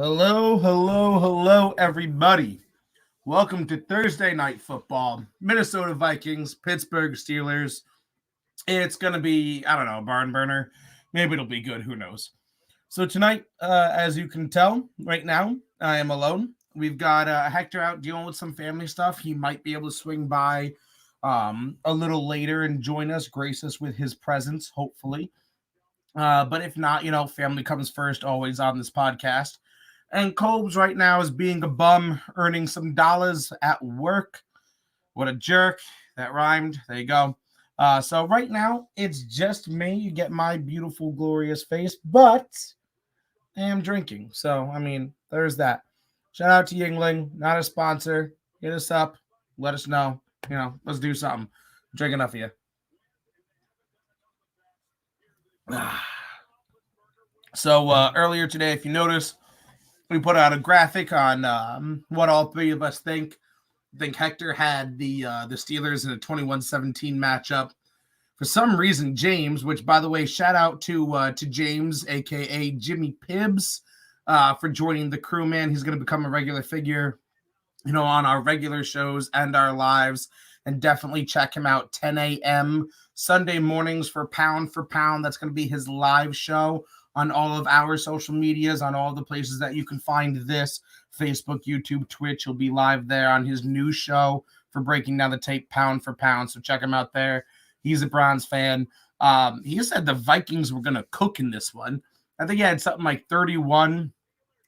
Hello, hello, hello, everybody. Welcome to Thursday Night Football. Minnesota Vikings, Pittsburgh Steelers. It's going to be, I don't know, a barn burner. Maybe it'll be good. Who knows? So, tonight, as you can tell right now, I am alone. We've got Hector out dealing with some family stuff. He might be able to swing by a little later and join us, grace us with his presence, hopefully. But if not, family comes first always on this podcast. And Colb's right now is being a bum, earning some dollars at work. What a jerk. That rhymed. There you go. So right now, it's just me. You get my beautiful, glorious face, but I am drinking. So, there's that. Shout out to Yingling, not a sponsor. Hit us up. Let us know. Let's do something. Drink enough of you. So earlier today, if you notice, we put out a graphic on what all three of us think. I think Hector had the Steelers in a 21-17 matchup. For some reason, James, which by the way, shout out to James, aka Jimmy Pibbs, for joining the crew. Man, he's going to become a regular figure, on our regular shows and our lives. And definitely check him out 10 a.m. Sunday mornings for Pound for Pound. That's going to be his live show on all of our social medias, on all the places that you can find this, Facebook, YouTube, Twitch. He'll be live there on his new show for breaking down the tape Pound for Pound. So check him out there. He's a Browns fan. He said the Vikings were going to cook in this one. I think he had something like 31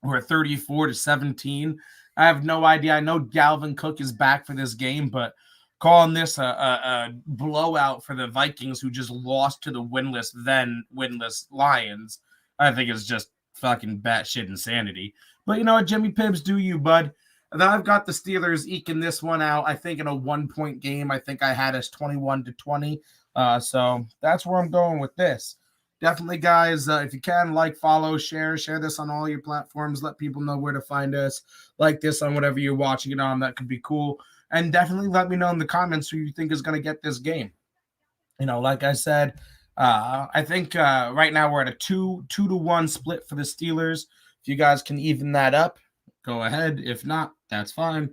or 34-17. I have no idea. I know Dalvin Cook is back for this game, but calling this a blowout for the Vikings, who just lost to the winless Lions, I think it's just fucking batshit insanity. But you know what, Jimmy Pibbs, do you, bud? And then I've got the Steelers eking this one out, I think, in a 1-point game. I think I had us 21-20. So that's where I'm going with this. Definitely, guys, if you can, like, follow, share this on all your platforms. Let people know where to find us. Like this on whatever you're watching it on. That could be cool. And definitely let me know in the comments who you think is going to get this game. Like I said, I think right now we're at a 2-1 split for the Steelers. If you guys can even that up, go ahead. If not, that's fine.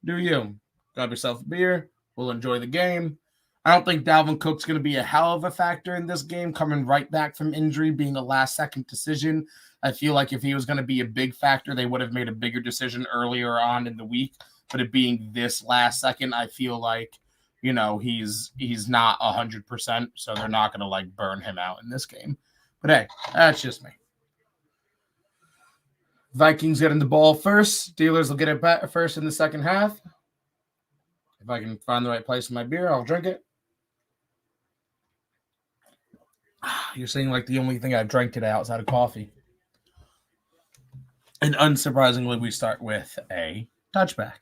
Do you. Grab yourself a beer. We'll enjoy the game. I don't think Dalvin Cook's going to be a hell of a factor in this game, coming right back from injury, being a last-second decision. I feel like if he was going to be a big factor, they would have made a bigger decision earlier on in the week. But it being this last second, I feel like, he's not 100%, so they're not going to, burn him out in this game. But, hey, that's just me. Vikings getting the ball first. Steelers will get it back first in the second half. If I can find the right place in my beer, I'll drink it. You're saying like the only thing I drank today outside of coffee. And unsurprisingly, we start with a touchback.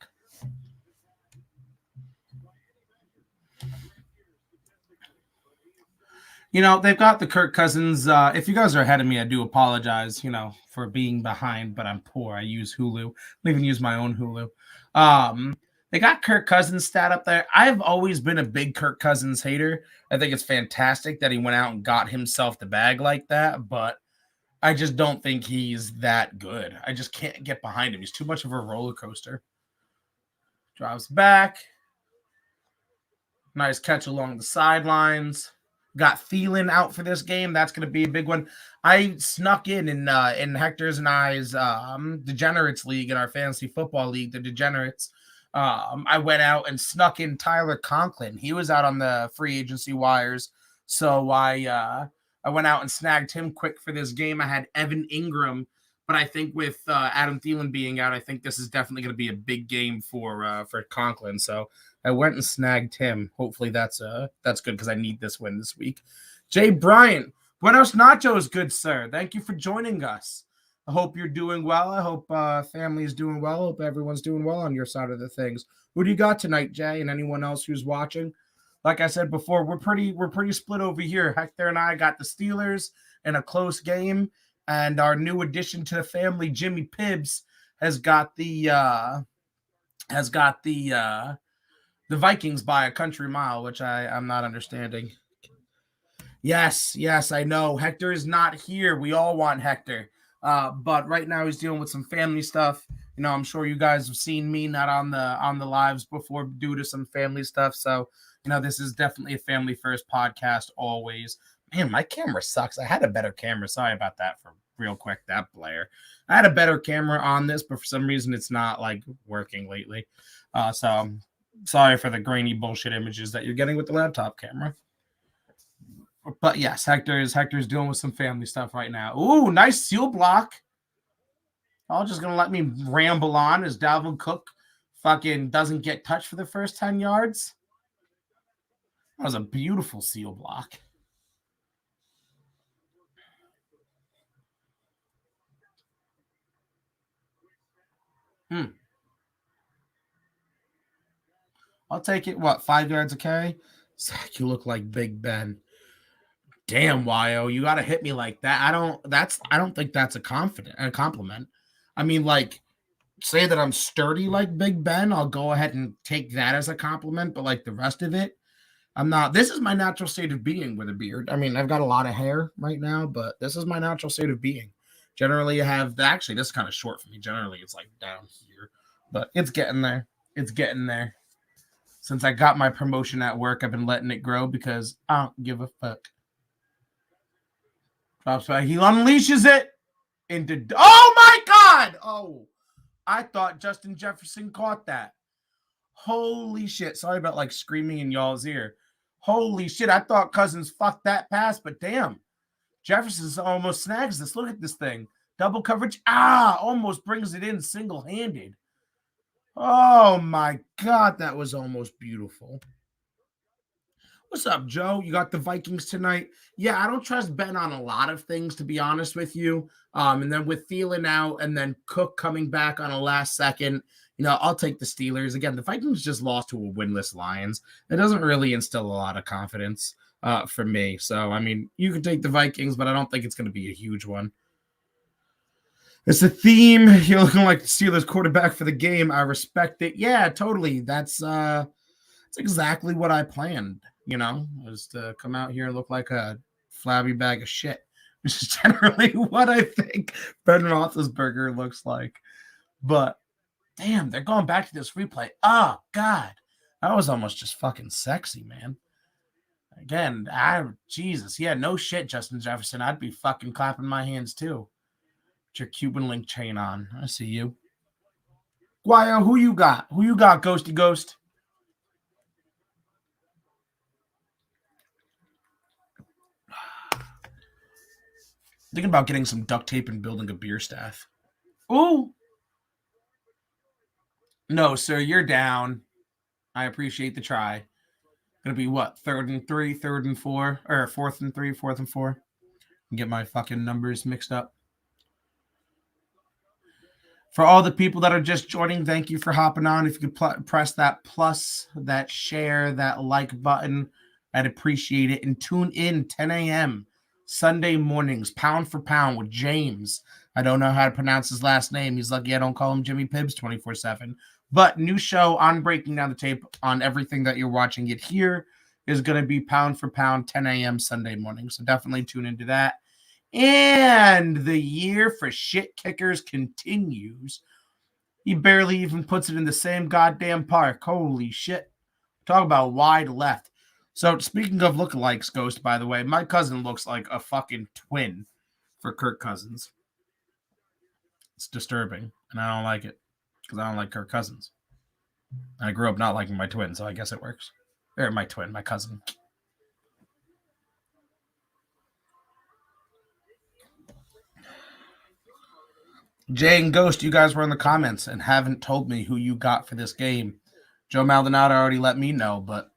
They've got the Kirk Cousins. If you guys are ahead of me, I do apologize, for being behind, but I'm poor. I use Hulu. I don't even use my own Hulu. They got Kirk Cousins stat up there. I've always been a big Kirk Cousins hater. I think it's fantastic that he went out and got himself the bag like that, but I just don't think he's that good. I just can't get behind him. He's too much of a roller coaster. Drives back. Nice catch along the sidelines. Got Thielen out for this game. That's going to be a big one. I snuck in Hector's and I's Degenerates League, in our fantasy football league, the Degenerates. I went out and snuck in Tyler Conklin. He was out on the free agency wires. So I went out and snagged him quick for this game. I had Evan Ingram, but I think with Adam Thielen being out, I think this is definitely going to be a big game for Conklin. So I went and snagged him. Hopefully that's good because I need this win this week. Jay Bryant, buenos nachos, good sir. Thank you for joining us. I hope you're doing well. I hope family is doing well. I hope everyone's doing well on your side of the things. Who do you got tonight, Jay, and anyone else who's watching? Like I said before, we're pretty split over here. Hector and I got the Steelers in a close game, and our new addition to the family, Jimmy Pibbs, has got the Vikings by a country mile, which I'm not understanding. Yes, I know. Hector is not here. We all want Hector. But right now he's dealing with some family stuff. I'm sure you guys have seen me not on the lives before due to some family stuff. So, this is definitely a family first podcast always. Man, my camera sucks. I had a better camera. Sorry about that for real quick, that Blair. I had a better camera on this, but for some reason it's not like working lately. So I'm sorry for the grainy bullshit images that you're getting with the laptop camera. But yes, Hector's dealing with some family stuff right now. Ooh, nice seal block. All just gonna let me ramble on as Dalvin Cook fucking doesn't get touched for the first 10 yards. That was a beautiful seal block. I'll take it. What, 5 yards a carry? Zach, you look like Big Ben. Damn, Yo, you gotta hit me like that. I don't think that's a compliment. I mean, like, say that I'm sturdy like Big Ben, I'll go ahead and take that as a compliment, but like the rest of it, I'm not. This is my natural state of being with a beard. I mean, I've got a lot of hair right now, but this is my natural state of being. Generally, I have actually this is kind of short for me. Generally, it's like down here, but it's getting there. It's getting there. Since I got my promotion at work, I've been letting it grow because I don't give a fuck. Drops back. He unleashes it into. Oh my god! Oh, I thought Justin Jefferson caught that. Holy shit. Sorry about like screaming in y'all's ear. Holy shit. I thought Cousins fucked that pass, but damn. Jefferson almost snags this. Look at this thing. Double coverage. Almost brings it in single handed. Oh my God. That was almost beautiful. What's up, Joe? You got the Vikings tonight? Yeah, I don't trust Ben on a lot of things, to be honest with you. And then with Thielen out and then Cook coming back on a last second, I'll take the Steelers. Again, the Vikings just lost to a winless Lions. It doesn't really instill a lot of confidence for me. So, I mean, you can take the Vikings, but I don't think it's going to be a huge one. It's a theme. You're looking like the Steelers quarterback for the game. I respect it. Yeah, totally. That's exactly what I planned, was to come out here and look like a flabby bag of shit, which is generally what I think Ben Roethlisberger looks like. But damn, they're going back to this replay. Oh, God. That was almost just fucking sexy, man. Again, Jesus. Yeah, no shit, Justin Jefferson. I'd be fucking clapping my hands, too. With your Cuban link chain on. I see you. Guayo, who you got? Who you got, Ghosty Ghost? Thinking about getting some duct tape and building a beer staff. Ooh. No, sir, you're down. I appreciate the try. Gonna be what? 3rd and 3, 3rd and 4, or 4th and 3, 4th and 4. Get my fucking numbers mixed up. For all the people that are just joining, thank you for hopping on. If you could press that plus, that share, that like button, I'd appreciate it. And tune in 10 a.m. Sunday mornings, pound for pound with James. I don't know how to pronounce his last name. He's lucky I don't call him Jimmy Pibbs 24/7. But new show on Breaking Down the Tape on everything that you're watching it here is going to be pound for pound 10 a.m. Sunday morning. So definitely tune into that. And the year for shit kickers continues. He barely even puts it in the same goddamn park. Holy shit. Talk about wide left. So speaking of lookalikes, Ghost, by the way, my cousin looks like a fucking twin for Kirk Cousins. It's disturbing, and I don't like it because I don't like Kirk Cousins. I grew up not liking my twin, so I guess it works. Or my cousin. Jay and Ghost, you guys were in the comments and haven't told me who you got for this game. Joe Maldonado already let me know, but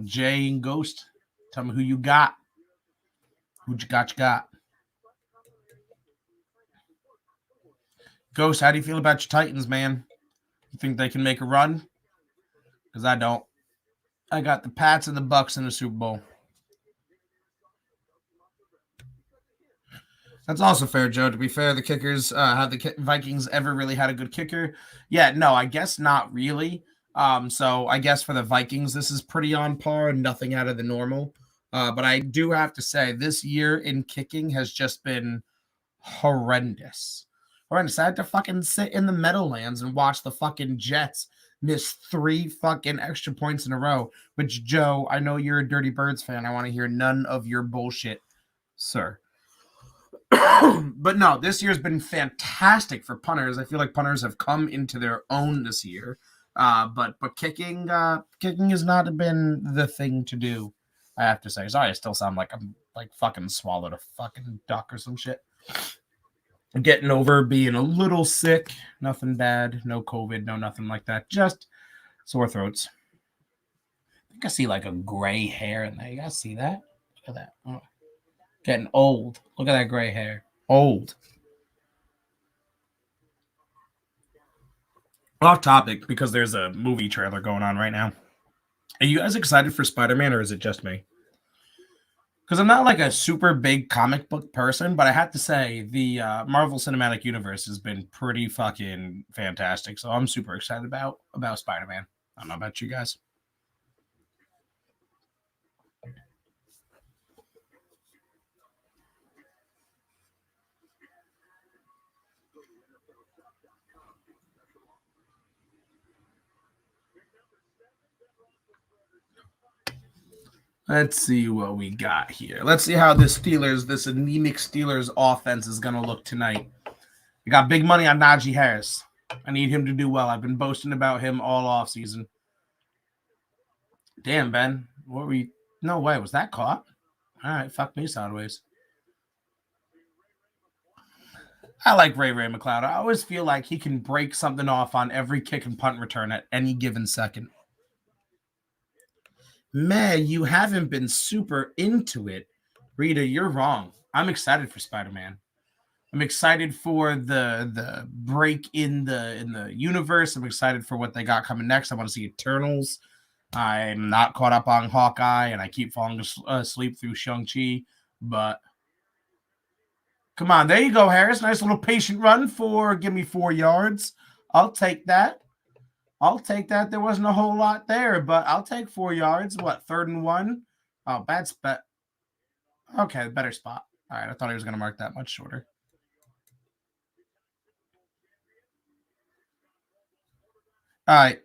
Jay and Ghost, tell me who you got. Who you got? Ghost, how do you feel about your Titans, man? You think they can make a run? Because I don't. I got the Pats and the Bucks in the Super Bowl. That's also fair, Joe. To be fair, the kickers, have the Vikings ever really had a good kicker? Yeah, no, I guess not really. So I guess for the Vikings, this is pretty on par, nothing out of the normal. But I do have to say, this year in kicking has just been horrendous. Horrendous. I had to fucking sit in the Meadowlands and watch the fucking Jets miss 3 fucking extra points in a row. Which, Joe, I know you're a Dirty Birds fan. I want to hear none of your bullshit, sir. But no, this year's been fantastic for punters. I feel like punters have come into their own this year. But kicking has not been the thing to do, I have to say. Sorry, I still sound like I'm like fucking swallowed a fucking duck or some shit. I'm getting over being a little sick. Nothing bad. No COVID. No nothing like that. Just sore throats. I think I see like a gray hair in there. You guys see that? Look at that. Oh. Getting old. Look at that gray hair. Old. Off topic because there's a movie trailer going on right now. Are you guys excited for Spider-Man or is it just me? Because I'm not like a super big comic book person, but I have to say the Marvel Cinematic Universe has been pretty fucking fantastic. So I'm super excited about Spider-Man. I don't know about you guys. Let's see what we got here. Let's see how this anemic Steelers offense is going to look tonight. We got big money on Najee Harris. I need him to do well. I've been boasting about him all offseason. Damn, Ben. What were we? No way. Was that caught? All right. Fuck me sideways. I like Ray McCloud. I always feel like he can break something off on every kick and punt return at any given second. Man, you haven't been super into it. Rita, you're wrong. I'm excited for Spider-Man. I'm excited for the break in the universe. I'm excited for what they got coming next. I want to see Eternals. I'm not caught up on Hawkeye, and I keep falling asleep through Shang-Chi. But come on, there you go, Harris. Nice little patient run give me 4 yards. I'll take that. There wasn't a whole lot there, but I'll take 4 yards. What, 3rd and 1? Oh, bad spot. Okay, better spot. All right, I thought he was going to mark that much shorter. All right,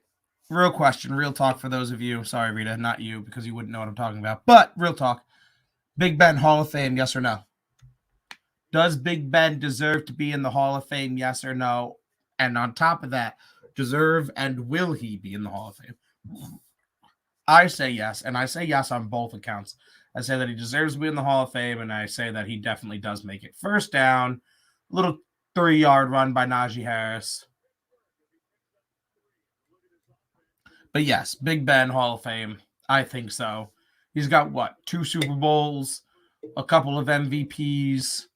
real question, real talk for those of you. Sorry, Rita, not you, because you wouldn't know what I'm talking about. But real talk, Big Ben Hall of Fame, yes or no? Does Big Ben deserve to be in the Hall of Fame, yes or no? And on top of that, deserve and will he be in the Hall of Fame? I say yes, and I say yes on both accounts. I say that he deserves to be in the Hall of Fame, and I say that he definitely does make it. First down, little 3-yard run by Najee Harris. But yes, Big Ben Hall of Fame. I think so. He's got what? 2 Super Bowls, a couple of MVPs.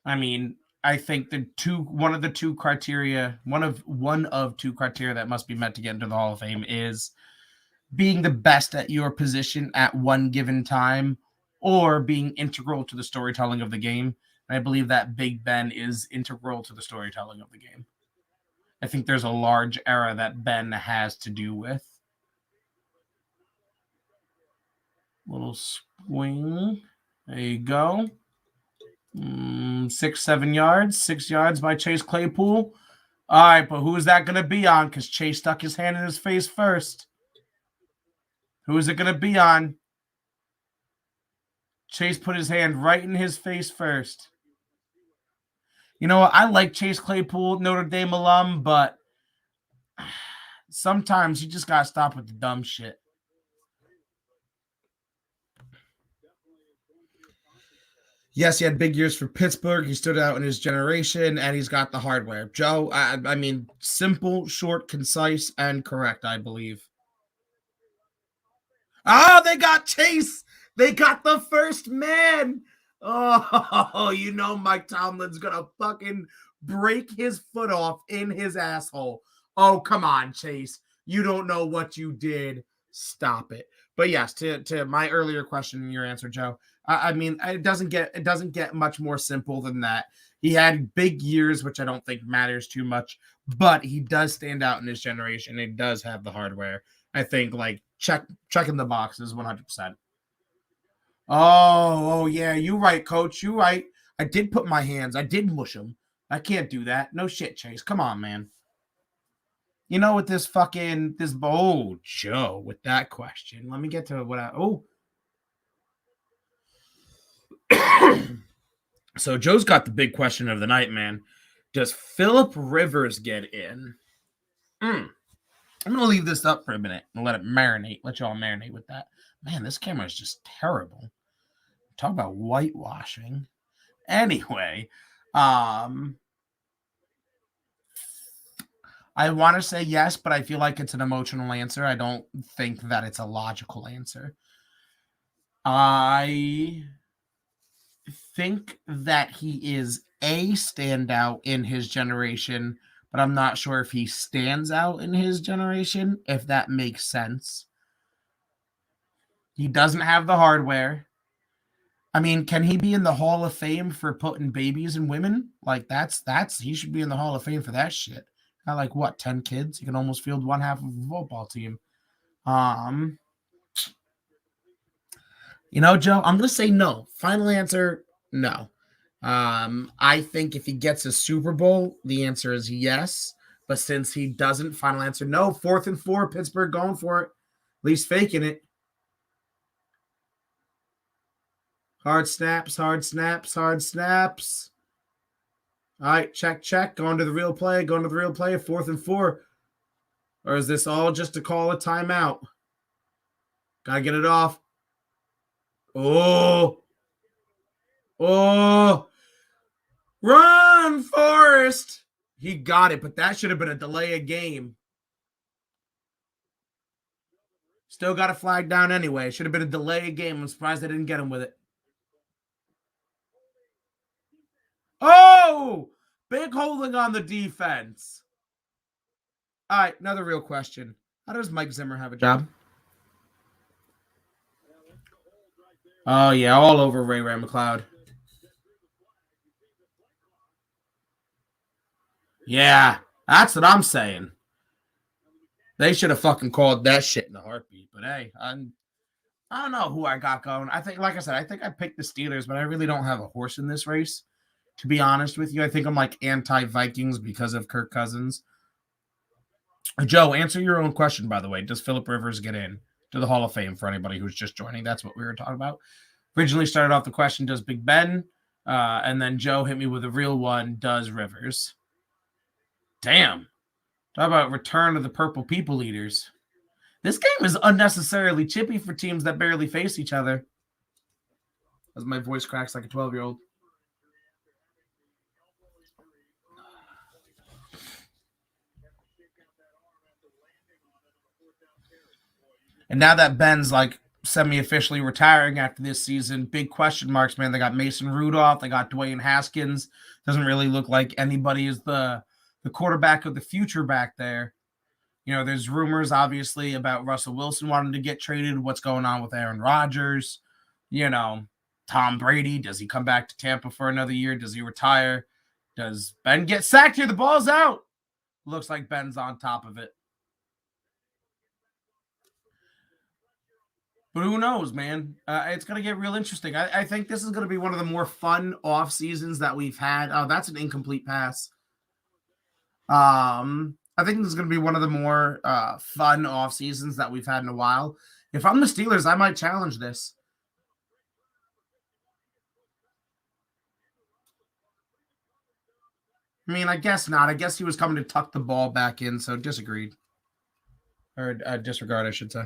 I mean, I think one of 2 criteria that must be met to get into the Hall of Fame is being the best at your position at one given time or being integral to the storytelling of the game. And I believe that Big Ben is integral to the storytelling of the game. I think there's a large era that Ben has to do with. Little swing. There you go. 6 yards. 6 yards by Chase Claypool. All right, but who is that going to be on? Because Chase stuck his hand in his face first. Who is it going to be on? Chase put his hand right in his face first. You know what? I like Chase Claypool, Notre Dame alum, but sometimes you just got to stop with the dumb shit. Yes, he had big years for Pittsburgh. He stood out in his generation, and he's got the hardware. Joe, I mean, simple, short, concise, and correct, I believe. Oh, they got Chase. They got the first man. Oh, you know Mike Tomlin's going to fucking break his foot off in his asshole. Oh, come on, Chase. You don't know what you did. Stop it. But yes, to my earlier question and your answer, Joe, I mean, it doesn't get much more simple than that. He had big years, which I don't think matters too much, but he does stand out in his generation. He does have the hardware. I think like checking the boxes 100%. Oh yeah, you right, coach. You right. I did put my hands. I did mush him. I can't do that. No shit, Chase. Come on, man. You know, with this fucking this Joe with that question. Let me get to what So Joe's got the big question of the night, man. Does Philip Rivers get in? I'm gonna leave this up for a minute and let it marinate. Let y'all marinate with that. Man, this camera is just terrible. Talk about whitewashing. Anyway, I want to say yes, but I feel like it's an emotional answer. I don't think that it's a logical answer. I think that he is a standout in his generation, but I'm not sure if he stands out in his generation, if that makes sense. He doesn't have the hardware. I mean, can he be in the Hall of Fame for putting babies in women? Like that's he should be in the Hall of Fame for that shit. Got like what, 10 kids? He can almost field one half of a football team. You know, Joe, I'm gonna say no. Final answer, no. I think if he gets a Super Bowl, the answer is yes. But since he doesn't, final answer, no. 4th and 4, Pittsburgh going for it. At least faking it. Hard snaps, hard snaps, hard snaps. All right, check. Going to the real play, 4th and 4. Or is this all just to call a timeout? Gotta get it off. Oh. Run, Forrest. He got it, but that should have been a delay of game. Still got a flag down anyway. Should have been a delay of game. I'm surprised they didn't get him with it. Oh! Big holding on the defense. All right, another real question. How does Mike Zimmer have a job? Oh, yeah, all over Ray McLeod. Yeah, that's what I'm saying. They should have fucking called that shit in a heartbeat. But hey, I don't know who I got going. I think, like I said, I think I picked the Steelers, but I really don't have a horse in this race. To be honest with you, I think I'm like anti-Vikings because of Kirk Cousins. Joe, answer your own question, by the way. Does Philip Rivers get in to the Hall of Fame for anybody who's just joining? That's what we were talking about. Originally started off the question, does Big Ben? And then Joe hit me with a real one, does Rivers? Damn. Talk about return of the Purple People Eaters. This game is unnecessarily chippy for teams that barely face each other. As my voice cracks like a 12-year-old. And now that Ben's like semi-officially retiring after this season, big question marks, man. They got Mason Rudolph. They got Dwayne Haskins. Doesn't really look like anybody is the quarterback of the future back there. You know, there's rumors, obviously, about Russell Wilson wanting to get traded. What's going on with Aaron Rodgers? You know, Tom Brady. Does he come back to Tampa for another year? Does he retire? Does Ben get sacked here? The ball's out. Looks like Ben's on top of it. But who knows, man? It's going to get real interesting. I think this is going to be one of the more fun off seasons that we've had. Oh, that's an incomplete pass. I think this is going to be one of the more fun off seasons that we've had in a while. If I'm the Steelers, I might challenge this. I mean, I guess not. I guess he was coming to tuck the ball back in, so disagreed. Or disregard, I should say.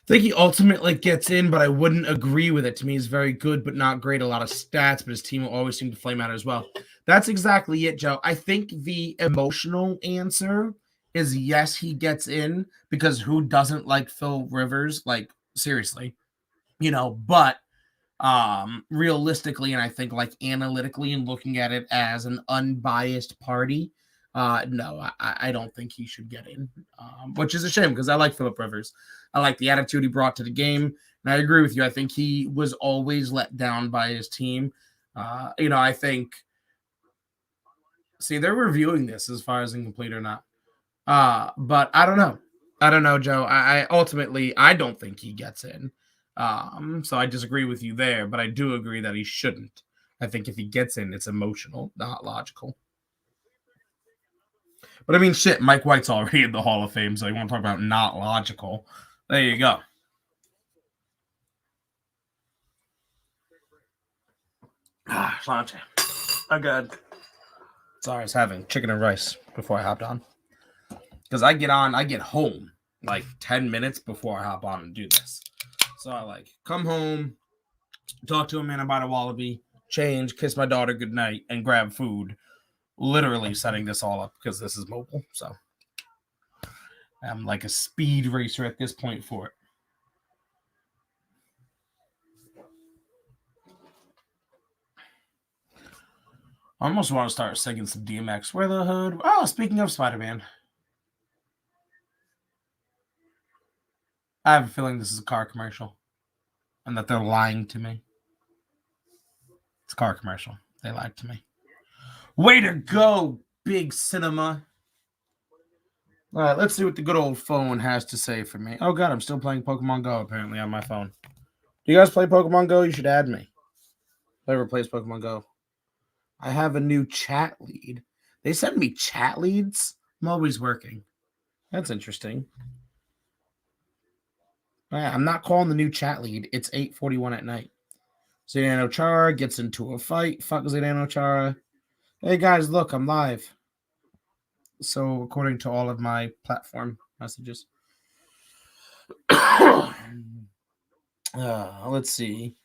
I think he ultimately gets in, but I wouldn't agree with it. To me, he's very good, but not great. A lot of stats, but his team will always seem to flame out as well. That's exactly it, Joe. I think the emotional answer is yes, he gets in, because who doesn't like Phil Rivers? Like, seriously. You know, but realistically, and I think like analytically and looking at it as an unbiased party, no, I don't think he should get in, which is a shame because I like Philip Rivers. I like the attitude he brought to the game, and I agree with you. I think he was always let down by his team. You know, I think. See, they're reviewing this as far as incomplete or not, but I don't know. I don't know, Joe. I ultimately I don't think he gets in. So I disagree with you there, but I do agree that he shouldn't. I think if he gets in, it's emotional, not logical. But I mean, shit, Mike White's already in the Hall of Fame, so you want to talk about not logical. There you go. Slanche. I'm good. Sorry, I was having chicken and rice before I hopped on. Because I get home like 10 minutes before I hop on and do this. So I like come home, talk to a man about a wallaby, change, kiss my daughter goodnight, and grab food. Literally setting this all up because this is mobile. So I'm like a speed racer at this point for it. I almost want to start singing some DMX. Where the hood? Oh, speaking of Spider-Man, I have a feeling this is a car commercial and that they're lying to me. It's a car commercial. They lied to me. Way to go, big cinema. All right, let's see what the good old phone has to say for me. Oh, God, I'm still playing Pokemon Go apparently on my phone. Do you guys play Pokemon Go? You should add me. Whoever plays Pokemon Go. I have a new chat lead. They send me chat leads? I'm always working. That's interesting. I'm not calling the new chat lead. It's 8:41 at night. Zdeno Chara gets into a fight. Fuck Zdeno Chara. Hey guys, look, I'm live. So according to all of my platform messages. Let's see.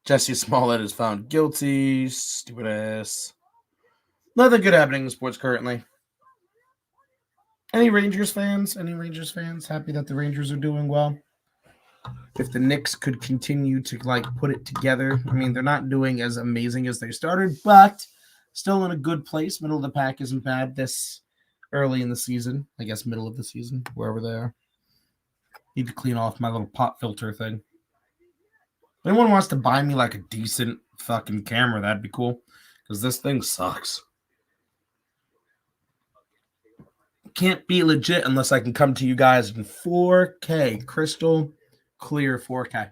Jesse Smollett is found guilty. Stupid ass. Nothing good happening in sports currently. Any Rangers fans? Any Rangers fans? Happy that the Rangers are doing well. If the Knicks could continue to like put it together, I mean, they're not doing as amazing as they started, but still in a good place. Middle of the pack isn't bad this early in the season. I guess middle of the season, wherever they are. Need to clean off my little pop filter thing. If anyone wants to buy me like a decent fucking camera, that'd be cool. Because this thing sucks. Can't be legit unless I can come to you guys in 4K, crystal clear 4K.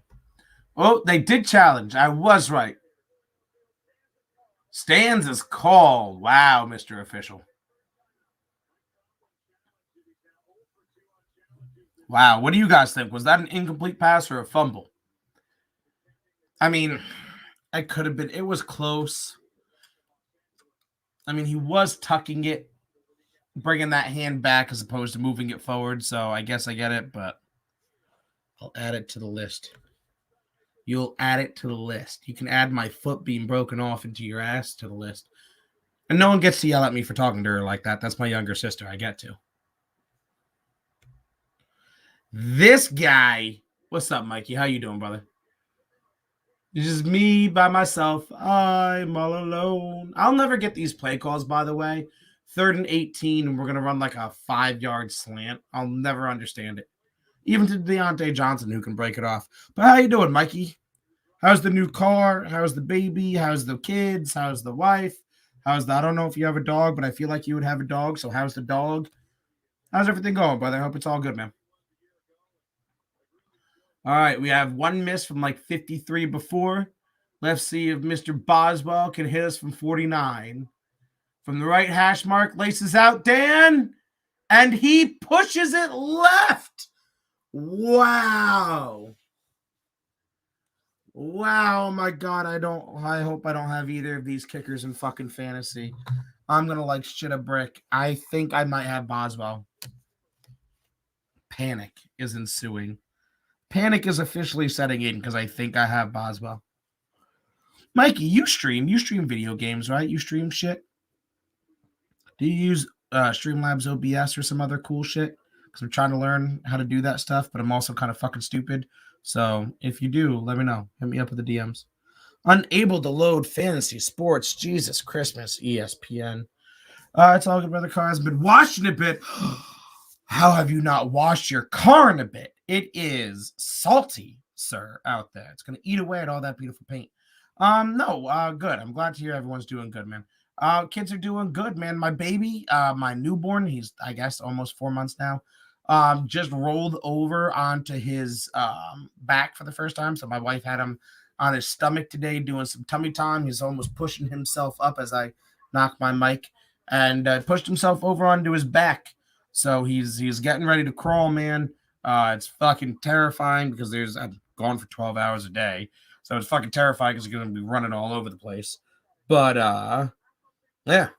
Oh, they did challenge. I was right. Stands is called. Wow, Mr. Official. Wow, what do you guys think? Was that an incomplete pass or a fumble? I mean, it could have been. It was close. I mean, he was tucking it, bringing that hand back as opposed to moving it forward. So I guess I get it, but I'll add it to the list. You'll add it to the list. You can add my foot being broken off into your ass to the list. And no one gets to yell at me for talking to her like that. That's my younger sister. I get to. This guy. What's up, Mikey? How you doing, brother? It's just me by myself. I'm all alone. I'll never get these play calls, by the way. 3rd and 18, and we're going to run like a 5-yard slant. I'll never understand it. Even to Deontay Johnson, who can break it off. But how you doing, Mikey? How's the new car? How's the baby? How's the kids? How's the wife? How's the, I don't know if you have a dog, but I feel like you would have a dog. So how's the dog? How's everything going, brother? I hope it's all good, man. All right, we have one miss from like 53 before. Let's see if Mr. Boswell can hit us from 49. From the right hash mark, laces out, Dan, and he pushes it left. Wow. Wow, my God, I hope I don't have either of these kickers in fucking fantasy. I'm gonna like shit a brick. I think I might have Boswell. Panic is ensuing. Panic is officially setting in because I think I have Boswell. Mikey, you stream video games, right? You stream shit. Do you use Streamlabs OBS or some other cool shit? Because I'm trying to learn how to do that stuff, but I'm also kind of fucking stupid. So if you do, let me know. Hit me up with the DMs. Unable to load fantasy sports. Jesus Christmas, ESPN. It's all good, brother. Car has been washing a bit. How have you not washed your car in a bit? It is salty, sir, out there. It's going to eat away at all that beautiful paint. No, good. I'm glad to hear everyone's doing good, man. Kids are doing good, man. My baby, my newborn, he's, I guess, almost 4 months now. just rolled over onto his back for the first time. So my wife had him on his stomach today doing some tummy time. He's almost pushing himself up as I knock my mic, and pushed himself over onto his back. So he's getting ready to crawl, man. It's fucking terrifying because I'm gone for 12 hours a day. So it's fucking terrifying because he's going to be running all over the place. But yeah.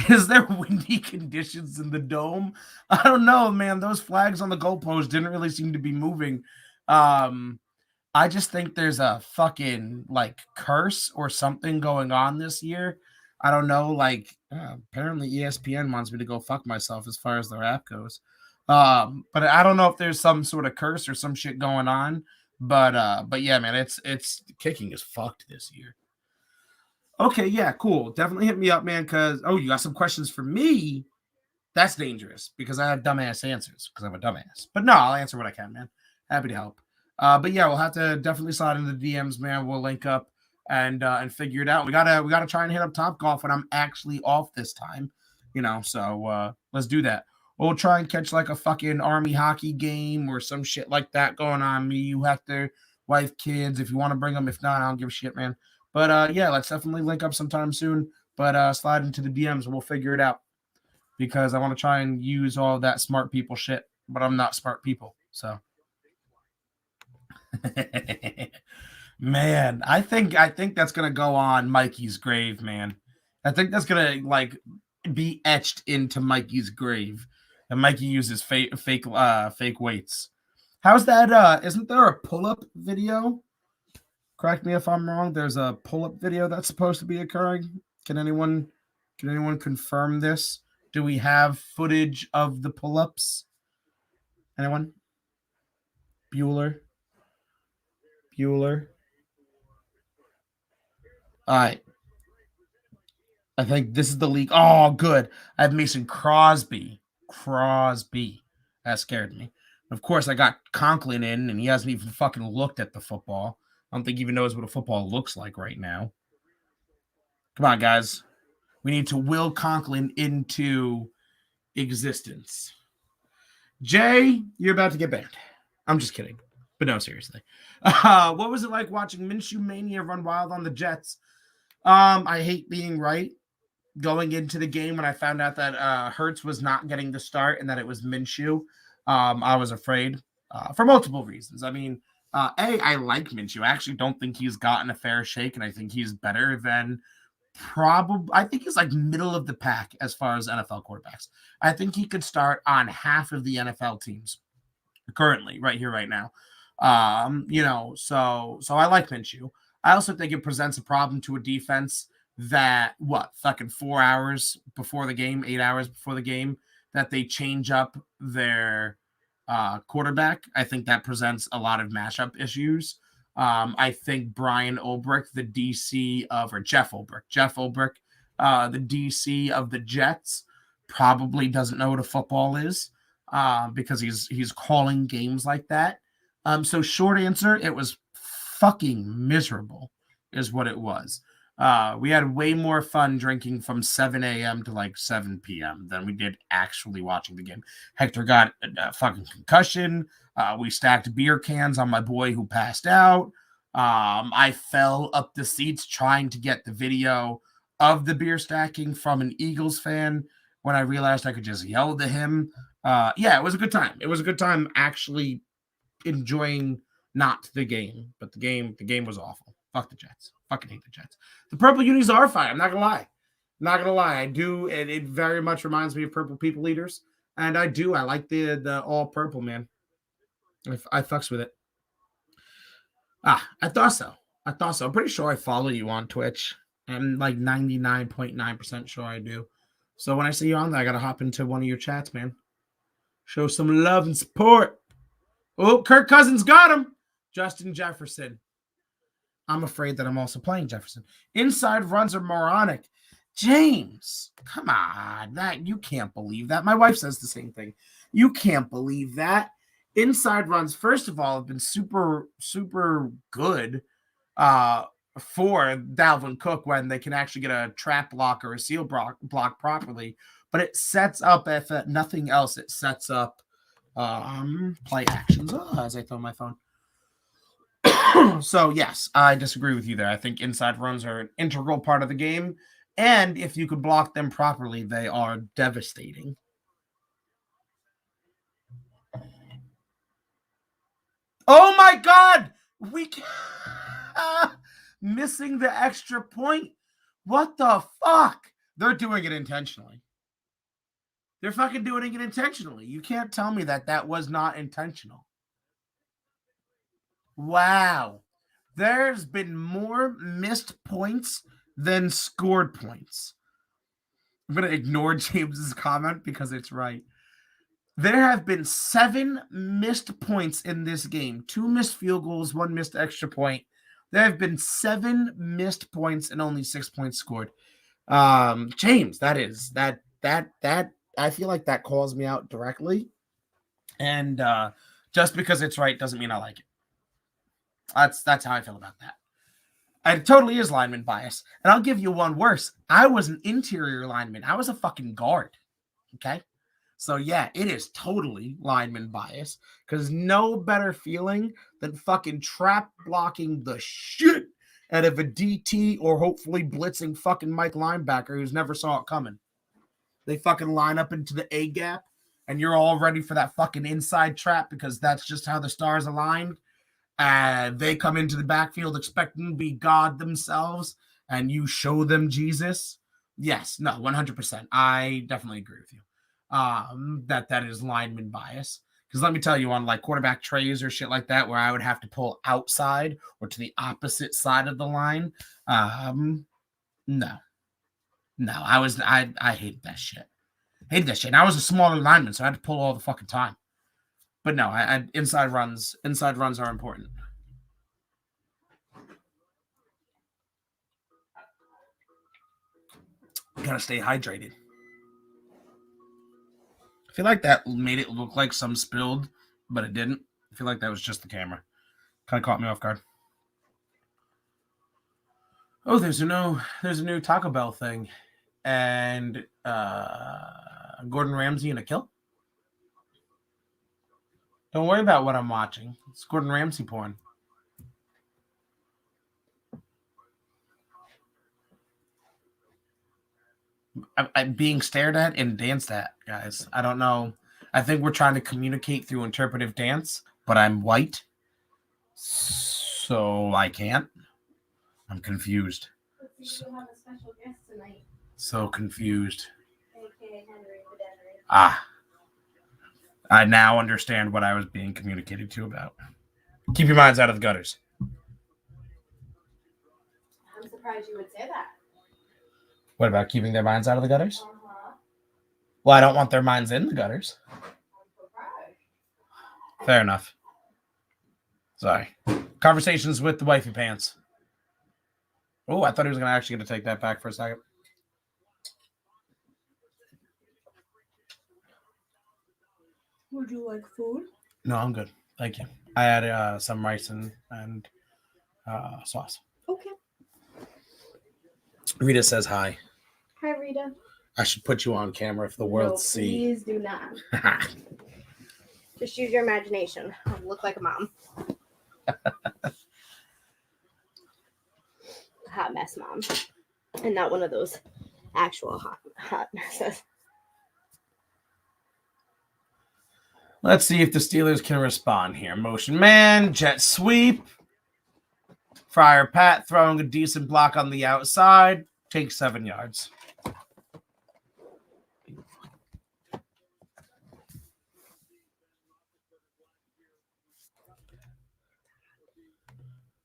Is there windy conditions in the dome? I don't know, man. Those flags on the goalpost didn't really seem to be moving. I just think there's a fucking like curse or something going on this year. I don't know. Like apparently ESPN wants me to go fuck myself as far as their app goes. But I don't know if there's some sort of curse or some shit going on. But yeah, man, it's kicking is fucked this year. Okay, yeah, cool. Definitely hit me up, man. Because you got some questions for me. That's dangerous because I have dumbass answers because I'm a dumbass. But no, I'll answer what I can, man. Happy to help. But yeah, we'll have to definitely slide into the DMs, man. We'll link up and figure it out. We gotta try and hit up Top Golf when I'm actually off this time, So let's do that. We'll try and catch like a fucking Army hockey game or some shit like that going on. Me, you, Hector, wife, kids. If you want to bring them, if not, I don't give a shit, man. But yeah, let's definitely link up sometime soon. But slide into the DMs and we'll figure it out because I want to try and use all that smart people shit, but I'm not smart people. So man, I think that's gonna go on Mikey's grave, man. I think that's gonna like be etched into Mikey's grave. And Mikey uses fake weights. How's that? Isn't there a pull-up video? Correct me if I'm wrong. There's a pull-up video that's supposed to be occurring. Can anyone confirm this? Do we have footage of the pull-ups? Anyone? Bueller. All right. I think this is the league. Oh, good. I have Mason Crosby. That scared me. Of course, I got Conklin in, and he hasn't even fucking looked at the football. I don't think he even knows what a football looks like right now. Come on, guys. We need to will Conklin into existence. Jay, you're about to get banned. I'm just kidding. But no, seriously. What was it like watching Minshew Mania run wild on the Jets? I hate being right. Going into the game when I found out that Hurts was not getting the start and that it was Minshew, I was afraid for multiple reasons. I mean, I like Minshew. I actually don't think he's gotten a fair shake, and I think he's better than I think he's like middle of the pack as far as NFL quarterbacks. I think he could start on half of the NFL teams currently, right here, right now. So I like Minshew. I also think it presents a problem to a defense that fucking 4 hours before the game, 8 hours before the game, that they change up their quarterback. I think that presents a lot of matchup issues. I think Brian Ulbrich, the DC of, or Jeff Ulbrich, the DC of the Jets, probably doesn't know what a football is because he's calling games like that. So short answer, it was fucking miserable is what it was. We had way more fun drinking from 7 a.m. to like 7 p.m. than we did actually watching the game. Hector got a fucking concussion. We stacked beer cans on my boy who passed out. I fell up the seats trying to get the video of the beer stacking from an Eagles fan when I realized I could just yell to him. Yeah, it was a good time. It was a good time actually enjoying not the game, but the game was awful. Fuck the Jets. Fucking hate the Jets. The purple unis are fine. I'm not gonna lie. I do, and it very much reminds me of Purple People Eaters. And I like the all purple, man. I fucks with it. I thought so. I'm pretty sure I follow you on Twitch. I'm like 99.9% sure I do. So when I see you on there, I gotta hop into one of your chats, man. Show some love and support. Oh, Kirk Cousins got him. Justin Jefferson. I'm afraid that I'm also playing Jefferson. Inside runs are moronic. James, come on. You can't believe that. My wife says the same thing. You can't believe that. Inside runs, first of all, have been super, super good for Dalvin Cook when they can actually get a trap block or a seal block properly. But it sets up, if nothing else, it sets up play actions. As I throw my phone. So, yes, I disagree with you there. I think inside runs are an integral part of the game. And if you could block them properly, they are devastating. Oh, my God! We missing the extra point. What the fuck? They're doing it intentionally. They're fucking doing it intentionally. You can't tell me that that was not intentional. Wow. There's been more missed points than scored points. I'm going to ignore James's comment because it's right. There have been 7 missed points in this game. 2 missed field goals, 1 missed extra point. There have been 7 missed points and only 6 points scored. James, that I feel like that calls me out directly. And just because it's right doesn't mean I like it. That's how I feel about that. It totally is lineman bias. And I'll give you one worse. I was an interior lineman. I was a fucking guard. Okay? So, yeah, it is totally lineman bias. Because no better feeling than fucking trap blocking the shit out of a DT or hopefully blitzing fucking Mike linebacker who's never saw it coming. They fucking line up into the A gap and you're all ready for that fucking inside trap because that's just how the stars aligned. They come into the backfield expecting to be God themselves, and you show them Jesus. Yes, no, 100%. I definitely agree with you. That is lineman bias. Because let me tell you, on like quarterback trays or shit like that, where I would have to pull outside or to the opposite side of the line, no, I hated that shit. Hated that shit. And I was a smaller lineman, so I had to pull all the fucking time. But no, inside runs are important. You gotta stay hydrated. I feel like that made it look like some spilled, but it didn't. I feel like that was just the camera. Kind of caught me off guard. Oh, there's a new Taco Bell thing, and Gordon Ramsay in a kill. Don't worry about what I'm watching. It's Gordon Ramsay porn. I'm being stared at and danced at, guys. I don't know. I think we're trying to communicate through interpretive dance, but I'm white, so I can't. I'm confused. So, have a special guest tonight. So confused. I now understand what I was being communicated to about. Keep your minds out of the gutters. I'm surprised you would say that. What about keeping their minds out of the gutters? Well, I don't want their minds in the gutters. Fair enough. Sorry. Conversations with the wifey pants. Oh, I thought he was actually going to take that back for a second. Would you like food? No, I'm good. Thank you. I had some rice and sauce. Okay. Rita says hi. Hi, Rita. I should put you on camera if the world see. Please do not. Just use your imagination. I'll look like a mom. Hot mess mom. And not one of those actual hot messes. Let's see if the Steelers can respond here. Motion man, jet sweep. Friar Pat throwing a decent block on the outside. Takes 7 yards.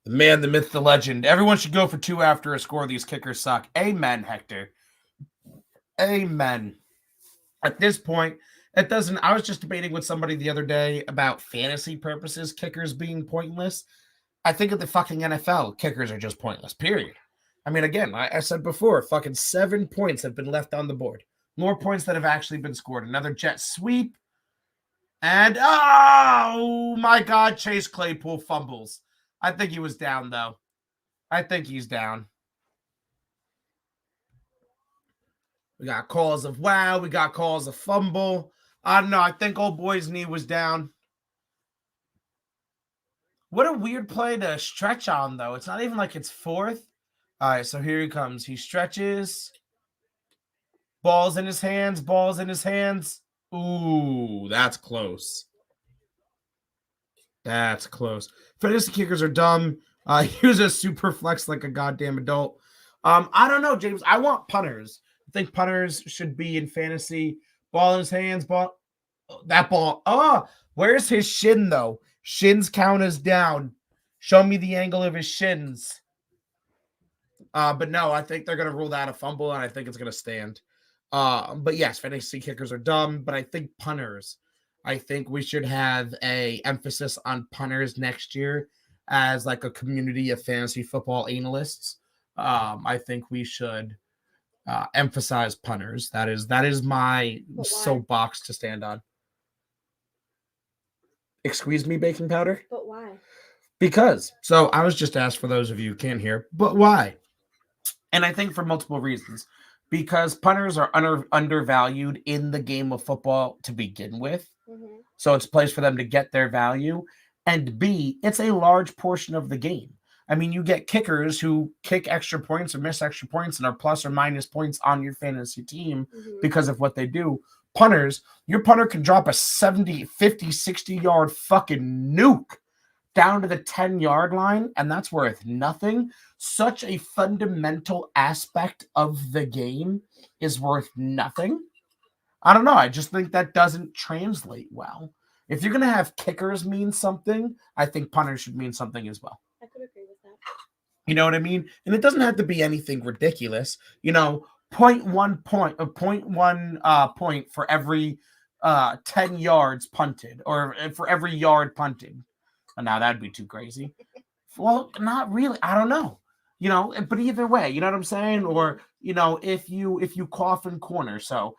The man, the myth, the legend. Everyone should go for 2 after a score. These kickers suck. Amen, Hector. Amen. At this point, it doesn't. I was just debating with somebody the other day about fantasy purposes, kickers being pointless. I think of the fucking NFL, kickers are just pointless, period. I mean, again, I said before, fucking 7 points have been left on the board. More points that have actually been scored. Another jet sweep. And, oh, my God, Chase Claypool fumbles. I think he was down, though. I think he's down. We got calls of wow. We got calls of fumble. I don't know. I think old boy's knee was down. What a weird play to stretch on, though. It's not even like it's fourth. All right, so here he comes. He stretches. Ball's in his hands. Ball's in his hands. Ooh, that's close. That's close. Fantasy kickers are dumb. Use a super flex like a goddamn adult. I don't know, James. I want punters. I think punters should be in fantasy. Ball in his hands. Ball. That ball. Oh, where's his shin though? Shins count as down. Show me the angle of his shins. But no, I think they're gonna rule that a fumble, and I think it's gonna stand. But yes, fantasy kickers are dumb, but I think punters. I think we should have a emphasis on punters next year as like a community of fantasy football analysts. I think we should emphasize punters. That is my soapbox to stand on. Excuse me, baking powder? But why? Because. So I was just asked for those of you who can't hear, but why? And I think for multiple reasons. Because punters are undervalued in the game of football to begin with. Mm-hmm. So it's a place for them to get their value. And B, it's a large portion of the game. I mean, you get kickers who kick extra points or miss extra points and are plus or minus points on your fantasy team because of what they do. Punters, your punter can drop a 70, 50, 60-yard fucking nuke down to the 10-yard line, and that's worth nothing. Such a fundamental aspect of the game is worth nothing. I don't know. I just think that doesn't translate well. If you're going to have kickers mean something, I think punters should mean something as well. I could agree with that. You know what I mean? And it doesn't have to be anything ridiculous. 0.1 point for every 10 yards punted, or for every yard punted. Now that'd be too crazy. Well, not really. I don't know. But either way, you know what I'm saying? Or if you cough in corner, so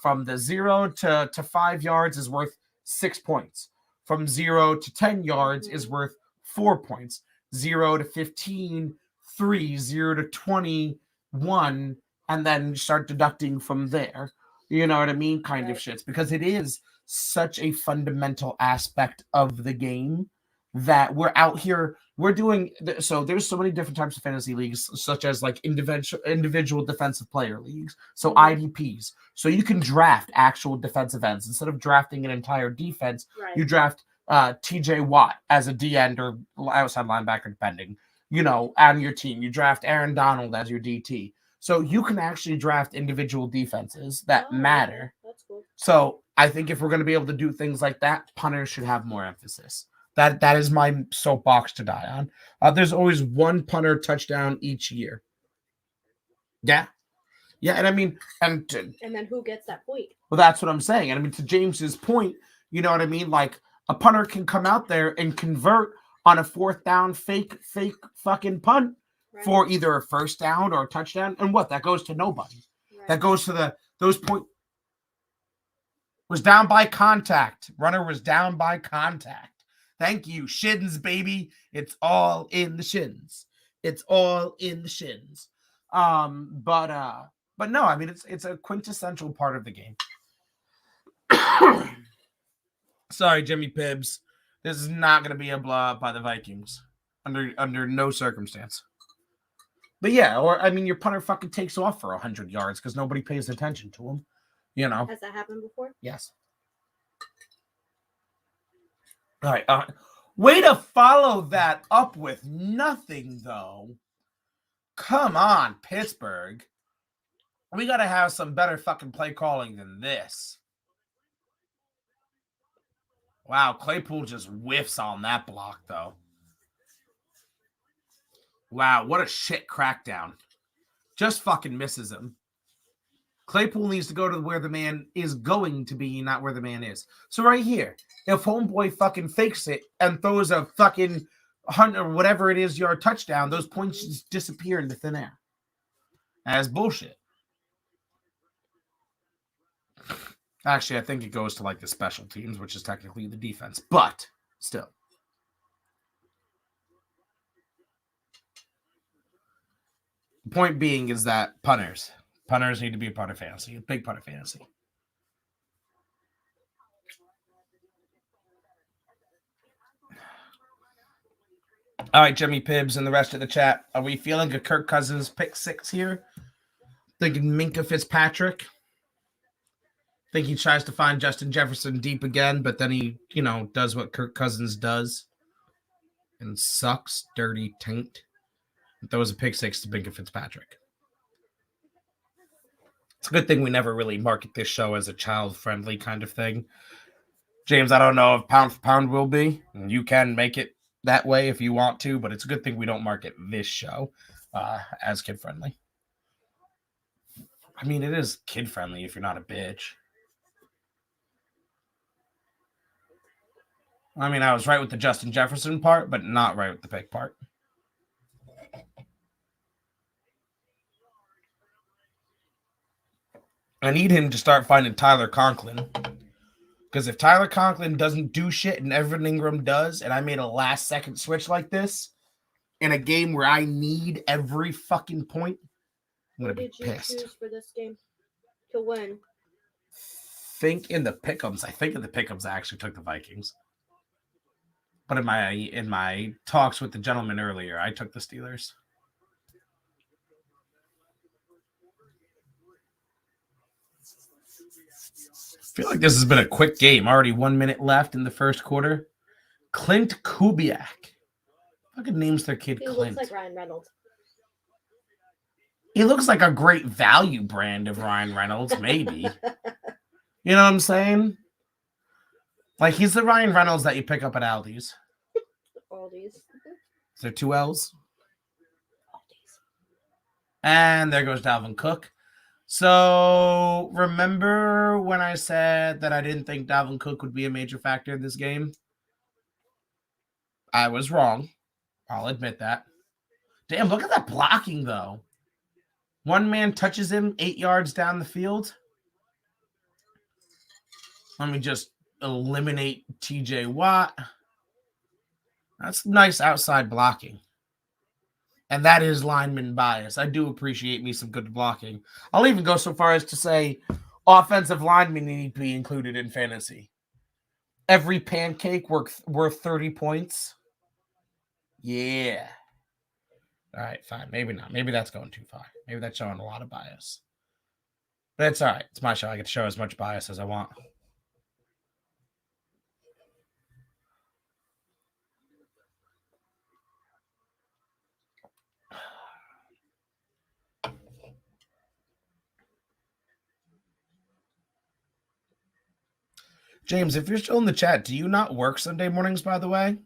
from the 0 to 5 yards is worth 6 points. From 0 to 10 yards is worth 4 points. 0 to 15, 3, 0 to 21, and then start deducting from there. You know what I mean? Kind of shits. Because it is such a fundamental aspect of the game that we're out here, we're doing. So there's so many different types of fantasy leagues, such as like individual defensive player leagues. So IDPs. So you can draft actual defensive ends. Instead of drafting an entire defense, you draft TJ Watt as a D end or outside linebacker, depending, on your team. You draft Aaron Donald as your DT. So you can actually draft individual defenses that matter. That's cool. So I think if we're going to be able to do things like that, punters should have more emphasis. That is my soapbox to die on. There's always one punter touchdown each year. Yeah. And I mean, and then who gets that point? Well, that's what I'm saying. And I mean, to James's point, you know what I mean? Like a punter can come out there and convert on a 4th down fake fucking punt for either a first down or a touchdown. And what? That goes to nobody. That goes to those point. Was down by contact. Runner was down by contact. Thank you. Shins, baby. It's all in the shins. It's all in the shins. But no, I mean it's a quintessential part of the game. Sorry, Jimmy Pibbs. This is not going to be a blowout by the Vikings under no circumstance. But yeah, or I mean, your punter fucking takes off for 100 yards because nobody pays attention to him. Has that happened before? Yes. All right. Way to follow that up with nothing, though. Come on, Pittsburgh. We got to have some better fucking play calling than this. Wow, Claypool just whiffs on that block, though. Wow, what a shit crackdown. Just fucking misses him. Claypool needs to go to where the man is going to be, not where the man is. So right here, if homeboy fucking fakes it and throws a fucking 100 or whatever it is yard touchdown, those points just disappear into thin air. That's bullshit. Actually, I think it goes to like the special teams, which is technically the defense, but still. The point being is that punters need to be a part of fantasy, a big part of fantasy. All right, Jimmy Pibbs and the rest of the chat. Are we feeling a Kirk Cousins pick 6 here? Thinking Minka Fitzpatrick? Think he tries to find Justin Jefferson deep again, but then he, does what Kirk Cousins does and sucks, dirty taint. That was a pick 6 to Minka Fitzpatrick. It's a good thing we never really market this show as a child-friendly kind of thing. James, I don't know if pound for pound will be. And you can make it that way if you want to, but it's a good thing we don't market this show as kid-friendly. I mean, it is kid-friendly if you're not a bitch. I mean, I was right with the Justin Jefferson part, but not right with the pick part. I need him to start finding Tyler Conklin. Because if Tyler Conklin doesn't do shit and Evan Ingram does, and I made a last-second switch like this in a game where I need every fucking point, I'm going to be pissed. Who did you choose for this game to win? I think in the pick'ems I actually took the Vikings. But in my talks with the gentleman earlier, I took the Steelers. I feel like this has been a quick game. Already 1 minute left in the first quarter. Clint Kubiak. Fucking names their kid Clint. He looks like Ryan Reynolds. He looks like a great value brand of Ryan Reynolds, maybe. You know what I'm saying? Like, he's the Ryan Reynolds that you pick up at Aldi's. Aldi's. Is there 2 L's? Aldi's. And there goes Dalvin Cook. So, remember when I said that I didn't think Dalvin Cook would be a major factor in this game? I was wrong. I'll admit that. Damn, look at that blocking, though. One man touches him 8 yards down the field. Let me just eliminate TJ Watt. That's nice outside blocking. And that is lineman bias. I do appreciate me some good blocking. I'll even go so far as to say offensive linemen need to be included in fantasy. Every pancake worth 30 points. Yeah. All right, fine. Maybe not. Maybe that's going too far. Maybe that's showing a lot of bias. But it's all right. It's my show. I get to show as much bias as I want. James, if you're still in the chat, do you not work Sunday mornings, by the way?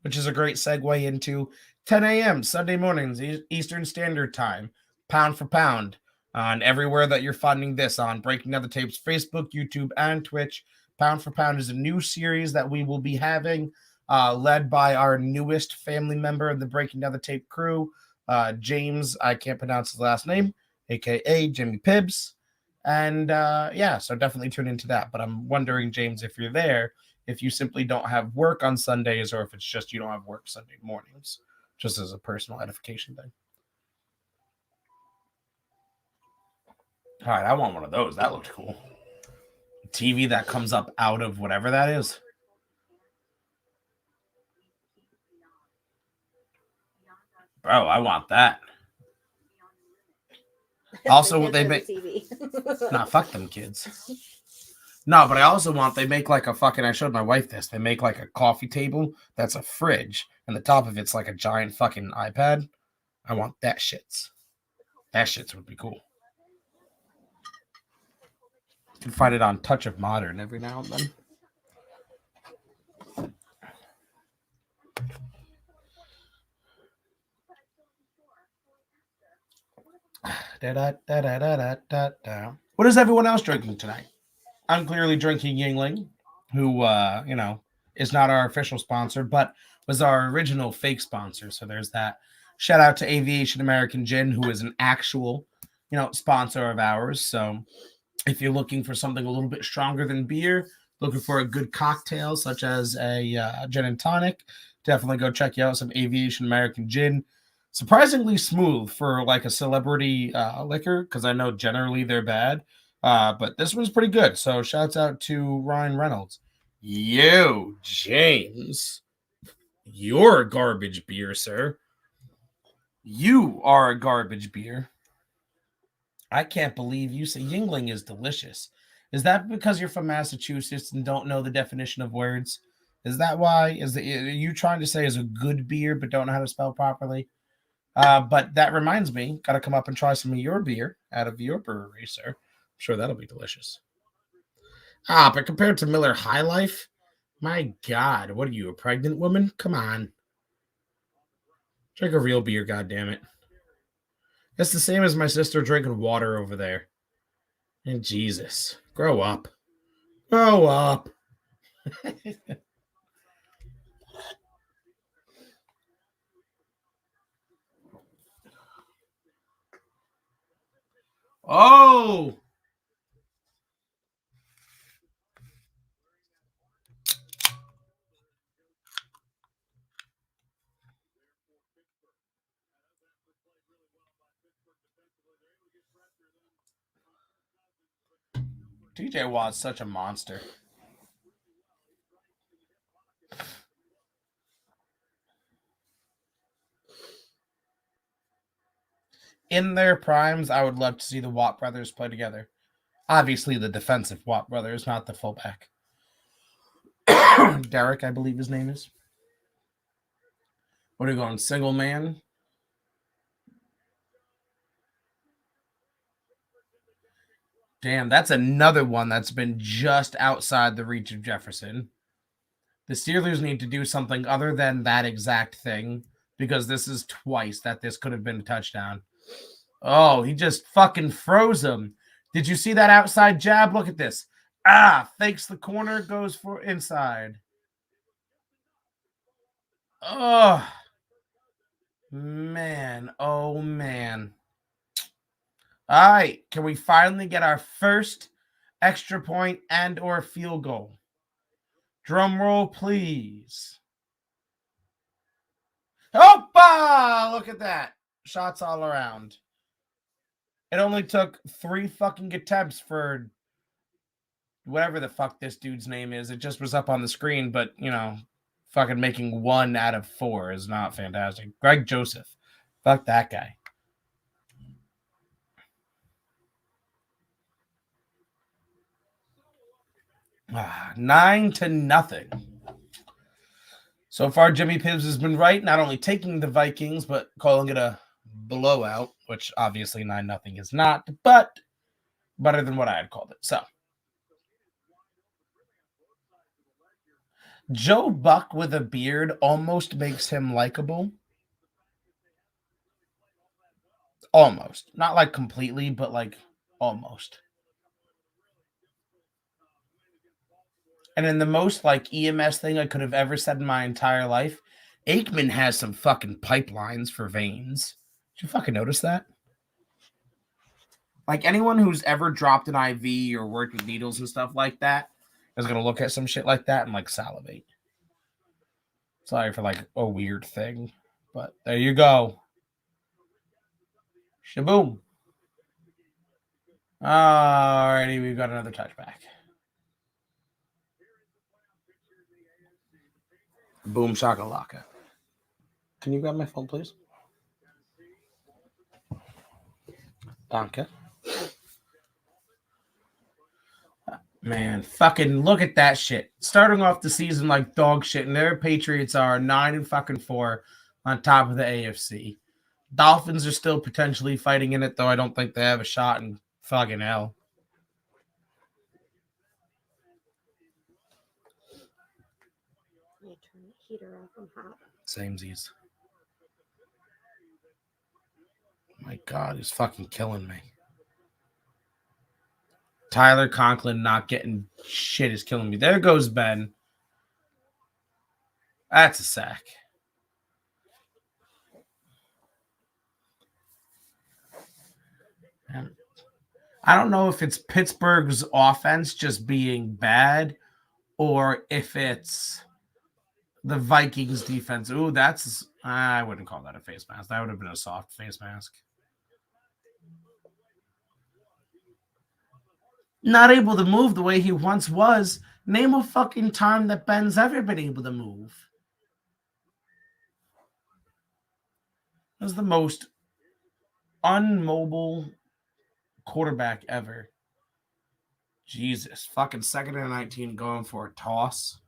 Which is a great segue into 10 a.m. Sunday mornings, Eastern Standard Time, pound for pound, on everywhere that you're finding this on Breaking Down the Tapes, Facebook, YouTube, and Twitch. Pound for Pound is a new series that we will be having, led by our newest family member of the Breaking Down the Tape crew, James, I can't pronounce his last name, a.k.a. Jimmy Pibbs. And so definitely tune into that. But I'm wondering, James, if you're there, if you simply don't have work on Sundays or if it's just you don't have work Sunday mornings, just as a personal edification thing. All right, I want one of those. That looked cool. TV that comes up out of whatever that is. Bro, I want that. Also, they make nah, fuck them kids. No, but I also want, they make like a fucking, I showed my wife this, they make like a coffee table that's a fridge, and the top of it's like a giant fucking iPad. I want that shits. That shits would be cool. You can find it on Touch of Modern every now and then. What is everyone else drinking tonight? I'm clearly drinking Yingling, who, is not our official sponsor, but was our original fake sponsor. So there's that. Shout out to Aviation American Gin, who is an actual, sponsor of ours. So if you're looking for something a little bit stronger than beer, looking for a good cocktail, such as a gin and tonic, definitely go check out some Aviation American Gin. Surprisingly smooth for like a celebrity liquor, because I know generally they're bad. But this one's pretty good. So shouts out to Ryan Reynolds. Yo, James, you're a garbage beer, sir. You are a garbage beer. I can't believe you say Yingling is delicious. Is that because you're from Massachusetts and don't know the definition of words? Is that why? Are you trying to say is a good beer but don't know how to spell properly? But that reminds me, got to come up and try some of your beer out of your brewery, sir. I'm sure that'll be delicious. But compared to Miller High Life, my God, what are you, a pregnant woman? Come on, drink a real beer, goddammit. It's the same as my sister drinking water over there. And Jesus, grow up. Grow up. Oh, TJ Watt's such a monster. In their primes, I would love to see the Watt brothers play together. Obviously, the defensive Watt brothers, not the fullback. Derek, I believe his name is. What are you going, single man? Damn, that's another one that's been just outside the reach of Jefferson. The Steelers need to do something other than that exact thing, because this is twice that this could have been a touchdown. Oh, he just fucking froze him. Did you see that outside jab? Look at this. Fakes the corner, goes for inside. Oh, man. Oh, man. All right. Can we finally get our first extra point and or field goal? Drum roll, please. Hoppa! Look at that. Shots all around. It only took 3 fucking attempts for whatever the fuck this dude's name is. It just was up on the screen, but, fucking making 1 out of 4 is not fantastic. Greg Joseph. Fuck that guy. Ah, 9-0. So far, Jimmy Pibbs has been right, not only taking the Vikings, but calling it a blowout, which obviously 9-0 is not, but better than what I had called it. So, Joe Buck with a beard almost makes him likable. Almost. Not like completely, but like almost. And in the most like EMS thing I could have ever said in my entire life, Aikman has some fucking pipelines for veins. Did you fucking notice that? Like anyone who's ever dropped an IV or worked with needles and stuff like that is gonna look at some shit like that and like salivate. Sorry for like a weird thing, but there you go. Shaboom. Alrighty, we've got another touchback. Boom shakalaka. Can you grab my phone, please? Danke. Man, fucking look at that shit. Starting off the season like dog shit, and their Patriots are 9-4 on top of the AFC. Dolphins are still potentially fighting in it, though I don't think they have a shot in fucking hell. Let me turn the heater off. I'm hot. Samesies. My God, he's fucking killing me. Tyler Conklin not getting shit is killing me. There goes Ben. That's a sack. I don't know if it's Pittsburgh's offense just being bad or if it's the Vikings defense. Ooh, that's I wouldn't call that a face mask. That would have been a soft face mask. Not able to move the way he once was. Name a fucking time that Ben's ever been able to move. Was the most unmobile quarterback ever. Jesus. Fucking 2nd and 19 going for a toss.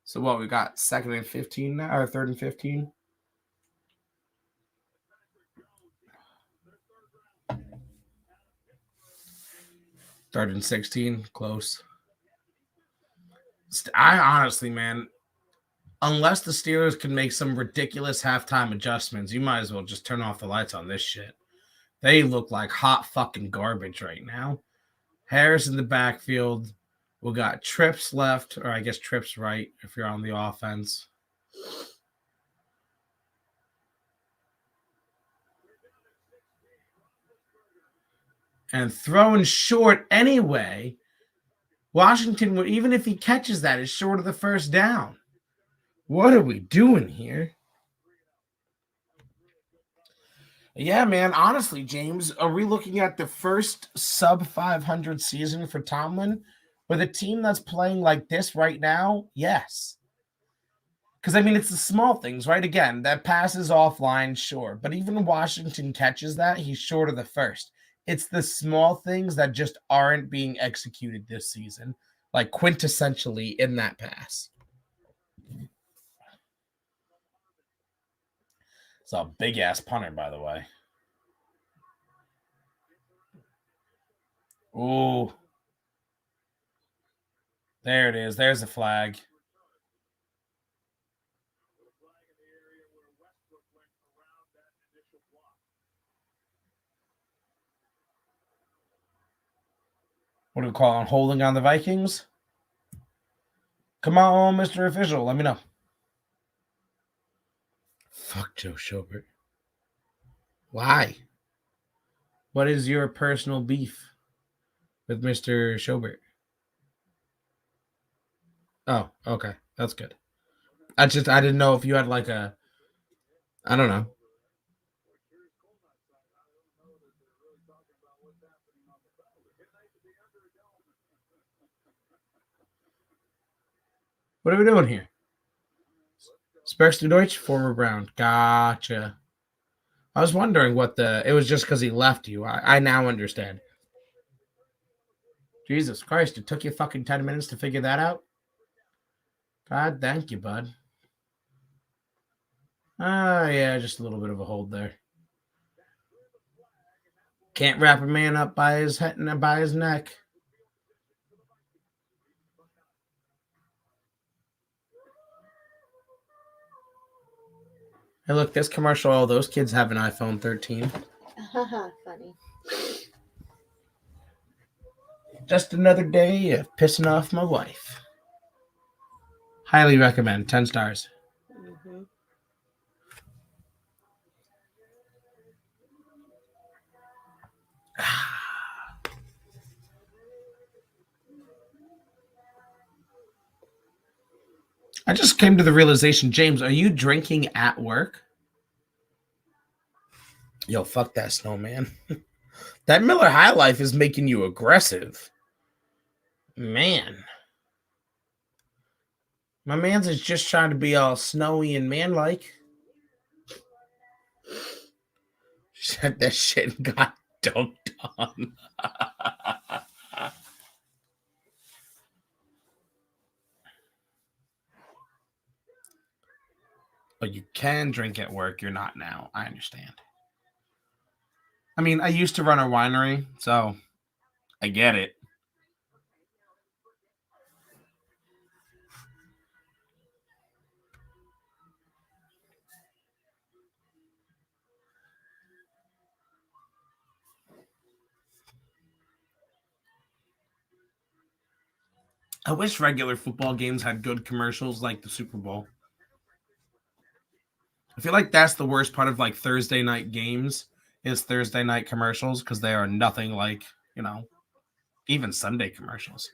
So what, we got 2nd and 15 now, or 3rd and 15? Third and 16, close. I honestly, man, unless the Steelers can make some ridiculous halftime adjustments, you might as well just turn off the lights on this shit. They look like hot fucking garbage right now. Harris in the backfield. We got Trips left, or I guess Trips right if you're on the offense. And throwing short anyway. Washington, even if he catches that, is short of the first down. What are we doing here? Yeah, man. Honestly, James, are we looking at the first sub 500 season for Tomlin with a team that's playing like this right now? Yes. Because, I mean, it's the small things, right? Again, that pass is offline, sure. But even Washington catches that, he's short of the first. It's the small things that just aren't being executed this season, like quintessentially in that pass. It's a big-ass punter, by the way. Ooh. There it is. There's the flag. What do we call it? Holding on the Vikings? Come on, Mr. Official. Let me know. Fuck Joe Schobert. Why? What is your personal beef with Mr. Schobert? Oh, okay. That's good. I didn't know if you had like a, I don't know. What are we doing here? Sparks du Deutsch, former Brown. Gotcha. I was wondering what it was just because he left you. I now understand. Jesus Christ, it took you fucking 10 minutes to figure that out? God, thank you, bud. Yeah, just a little bit of a hold there. Can't wrap a man up by his head and by his neck. Hey, look, this commercial, all those kids have an iPhone 13. Funny. Just another day of pissing off my wife. Highly recommend. 10 stars. Mm-hmm. I just came to the realization, James, are you drinking at work? Yo, fuck that snowman. That Miller High Life is making you aggressive. Man. My man's is just trying to be all snowy and man-like. Said that shit got dunked on. But you can drink at work. You're not now. I understand. I mean, I used to run a winery, so I get it. I wish regular football games had good commercials like the Super Bowl. I feel like that's the worst part of like Thursday night games is Thursday night commercials because they are nothing like, even Sunday commercials.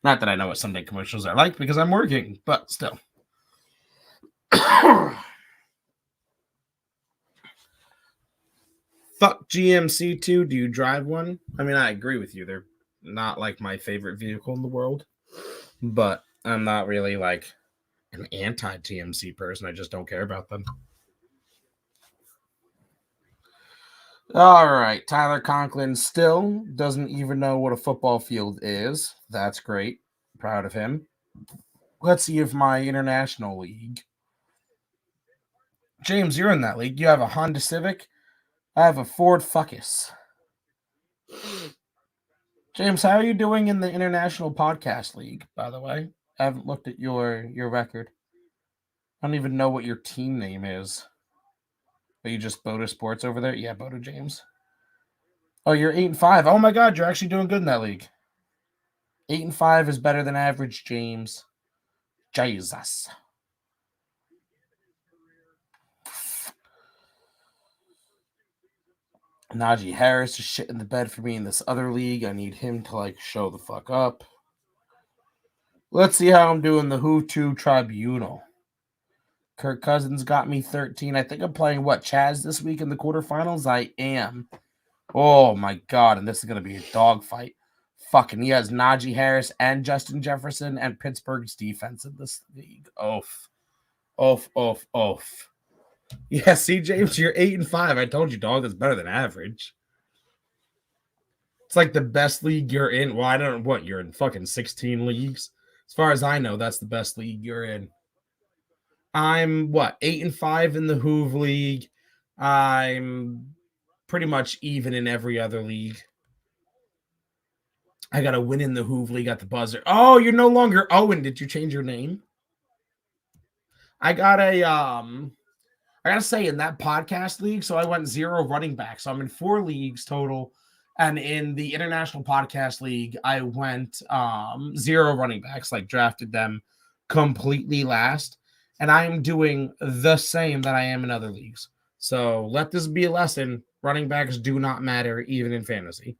Not that I know what Sunday commercials are like because I'm working, but still. Fuck GMC2. Do you drive one? I mean, I agree with you. They're not like my favorite vehicle in the world, but I'm not really like an anti-GMC person. I just don't care about them. All right, Tyler Conklin still doesn't even know what a football field is. That's great. Proud of him. Let's see if my international league. James, you're in that league. You have a Honda Civic. I have a Ford Focus. James, how are you doing in the International Podcast League, by the way? I haven't looked at your record. I don't even know what your team name is. Are you just Boda Sports over there? Yeah, Boda James. Oh, you're 8-5. Oh my god, you're actually doing good in that league. 8-5 is better than average, James. Jesus. Najee Harris is shit in the bed for me in this other league. I need him to like show the fuck up. Let's see how I'm doing the Who To Tribunal. Kirk Cousins got me 13. I think I'm playing what, Chaz this week in the quarterfinals? I am. Oh my god, and this is gonna be a dogfight. Fucking he has Najee Harris and Justin Jefferson and Pittsburgh's defense in this league. Oof. Oof, oof, oof. Yeah, see, James, you're 8-5. I told you, dog, that's better than average. It's like the best league you're in. Well, I don't know what you're in, fucking 16 leagues. As far as I know, that's the best league you're in. I'm what, 8-5 in the Hoove League. I'm pretty much even in every other league. I got a win in the Hoove League at the buzzer. Oh, you're no longer Owen. Did you change your name? I gotta say, in that podcast league, so I went 0 running back. So I'm in 4 leagues total. And in the international podcast league, I went 0 running backs, like drafted them completely last. And I am doing the same that I am in other leagues. So let this be a lesson. Running backs do not matter, even in fantasy.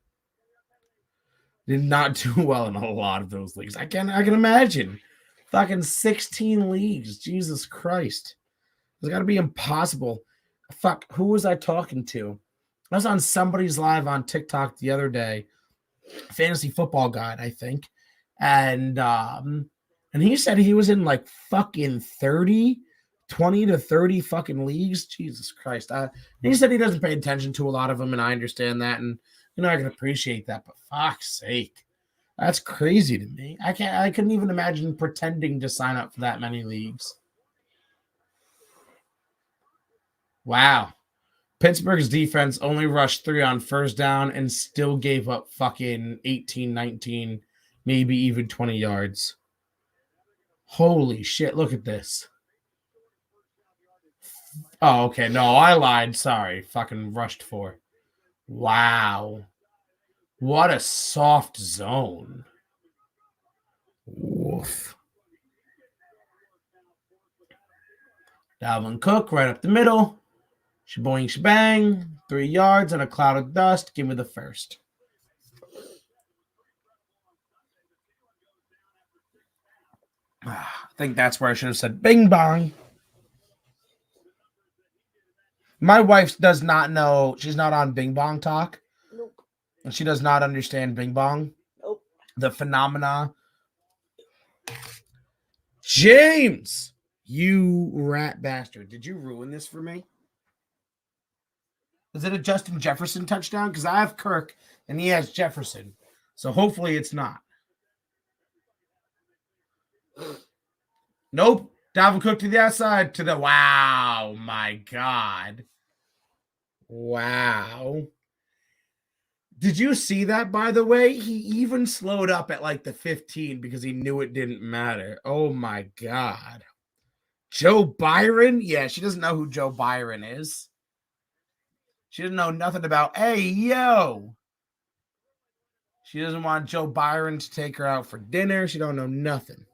Did not do well in a lot of those leagues. I can imagine. Fucking 16 leagues. Jesus Christ. It's got to be impossible. Fuck, who was I talking to? I was on somebody's live on TikTok the other day. Fantasy Football Guide, I think. And he said he was in like fucking 20 to 30 fucking leagues. Jesus Christ. He said he doesn't pay attention to a lot of them, and I understand that. And, I can appreciate that, but fuck's sake. That's crazy to me. I couldn't even imagine pretending to sign up for that many leagues. Wow. Pittsburgh's defense only rushed 3 on first down and still gave up fucking 18, 19, maybe even 20 yards. Holy shit, look at this. Oh, okay. No, I lied. Sorry. Fucking rushed 4. Wow. What a soft zone. Woof. Dalvin Cook right up the middle. Shaboing shebang. 3 yards and a cloud of dust. Give me the first. I think that's where I should have said bing bong. My wife does not know. She's not on Bing Bong Talk. Nope. And she does not understand Bing Bong. Nope. The phenomena. James, you rat bastard. Did you ruin this for me? Is it a Justin Jefferson touchdown? Because I have Kirk and he has Jefferson. So hopefully it's not. Nope. Dalvin Cook to the outside. To the... Wow. My God. Wow. Did you see that, by the way? He even slowed up at like the 15 because he knew it didn't matter. Oh, my God. Joe Byron? Yeah, she doesn't know who Joe Byron is. She doesn't know nothing about, hey, yo. She doesn't want Joe Byron to take her out for dinner. She don't know nothing.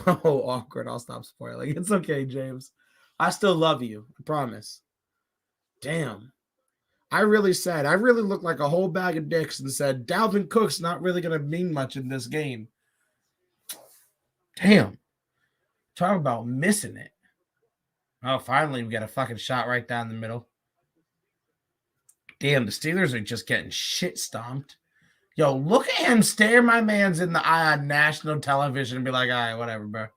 Oh, awkward. I'll stop spoiling. It's okay, James. I still love you. I promise. Damn. I really looked like a whole bag of dicks and said, Dalvin Cook's not really going to mean much in this game. Damn. Talk about missing it. Oh, finally we got a fucking shot right down the middle. Damn, the Steelers are just getting shit stomped. Yo, look at him stare my man's in the eye on national television and be like, all right, whatever, bro.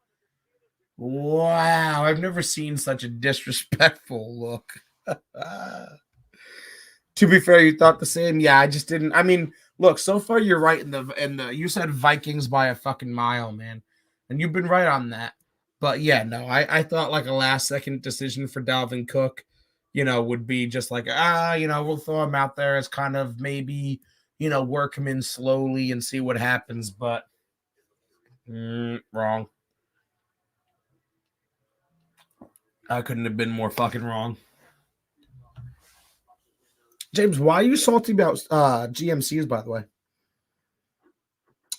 Wow, I've never seen such a disrespectful look. To be fair, you thought the same. Yeah, I just didn't. I mean, look, so far you're right in the you said Vikings by a fucking mile, man. And you've been right on that. But yeah, no, I thought like a last second decision for Dalvin Cook, would be just like, we'll throw him out there as kind of maybe, work him in slowly and see what happens. But wrong. I couldn't have been more fucking wrong. James, why are you salty about GMCs, by the way?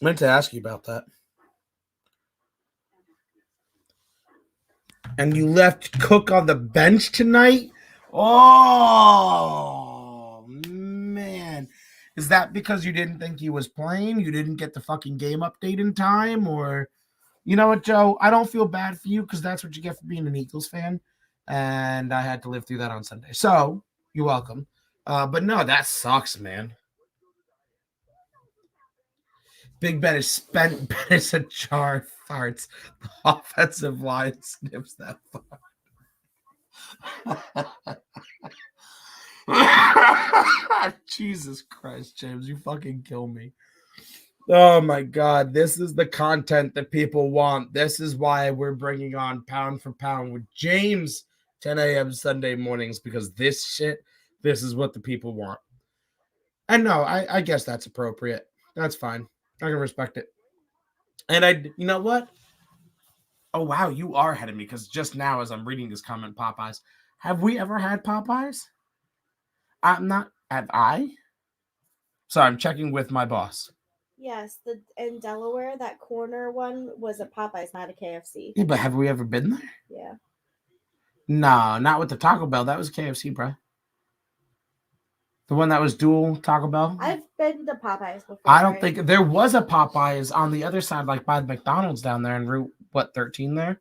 I meant to ask you about that. And you left Cook on the bench tonight? Oh, man. Is that because you didn't think he was playing? You didn't get the fucking game update in time? Or, you know what, Joe? I don't feel bad for you because that's what you get for being an Eagles fan. And I had to live through that on Sunday. So, you're welcome. But no, that sucks, man. Big Ben is spent. Ben is a jar of farts. The offensive line sniffs that fart. Jesus Christ, James, you fucking kill me. Oh my God, this is the content that people want. This is why we're bringing on Pound for Pound with James 10 a.m. Sunday mornings, because this is what the people want. And no, I guess that's appropriate. That's fine. I can respect it. And you know what? Oh, wow, you are ahead of me because just now as I'm reading this comment, Popeyes. Have we ever had Popeyes? I'm not. Have I? Sorry, I'm checking with my boss. Yes, in Delaware, that corner one was a Popeyes, not a KFC. Yeah, but have we ever been there? Yeah. No, not with the Taco Bell. That was KFC, bro. The one that was dual Taco Bell? I've been to Popeyes before. I don't think there was a Popeyes on the other side, like by the McDonald's down there in Route 13 there.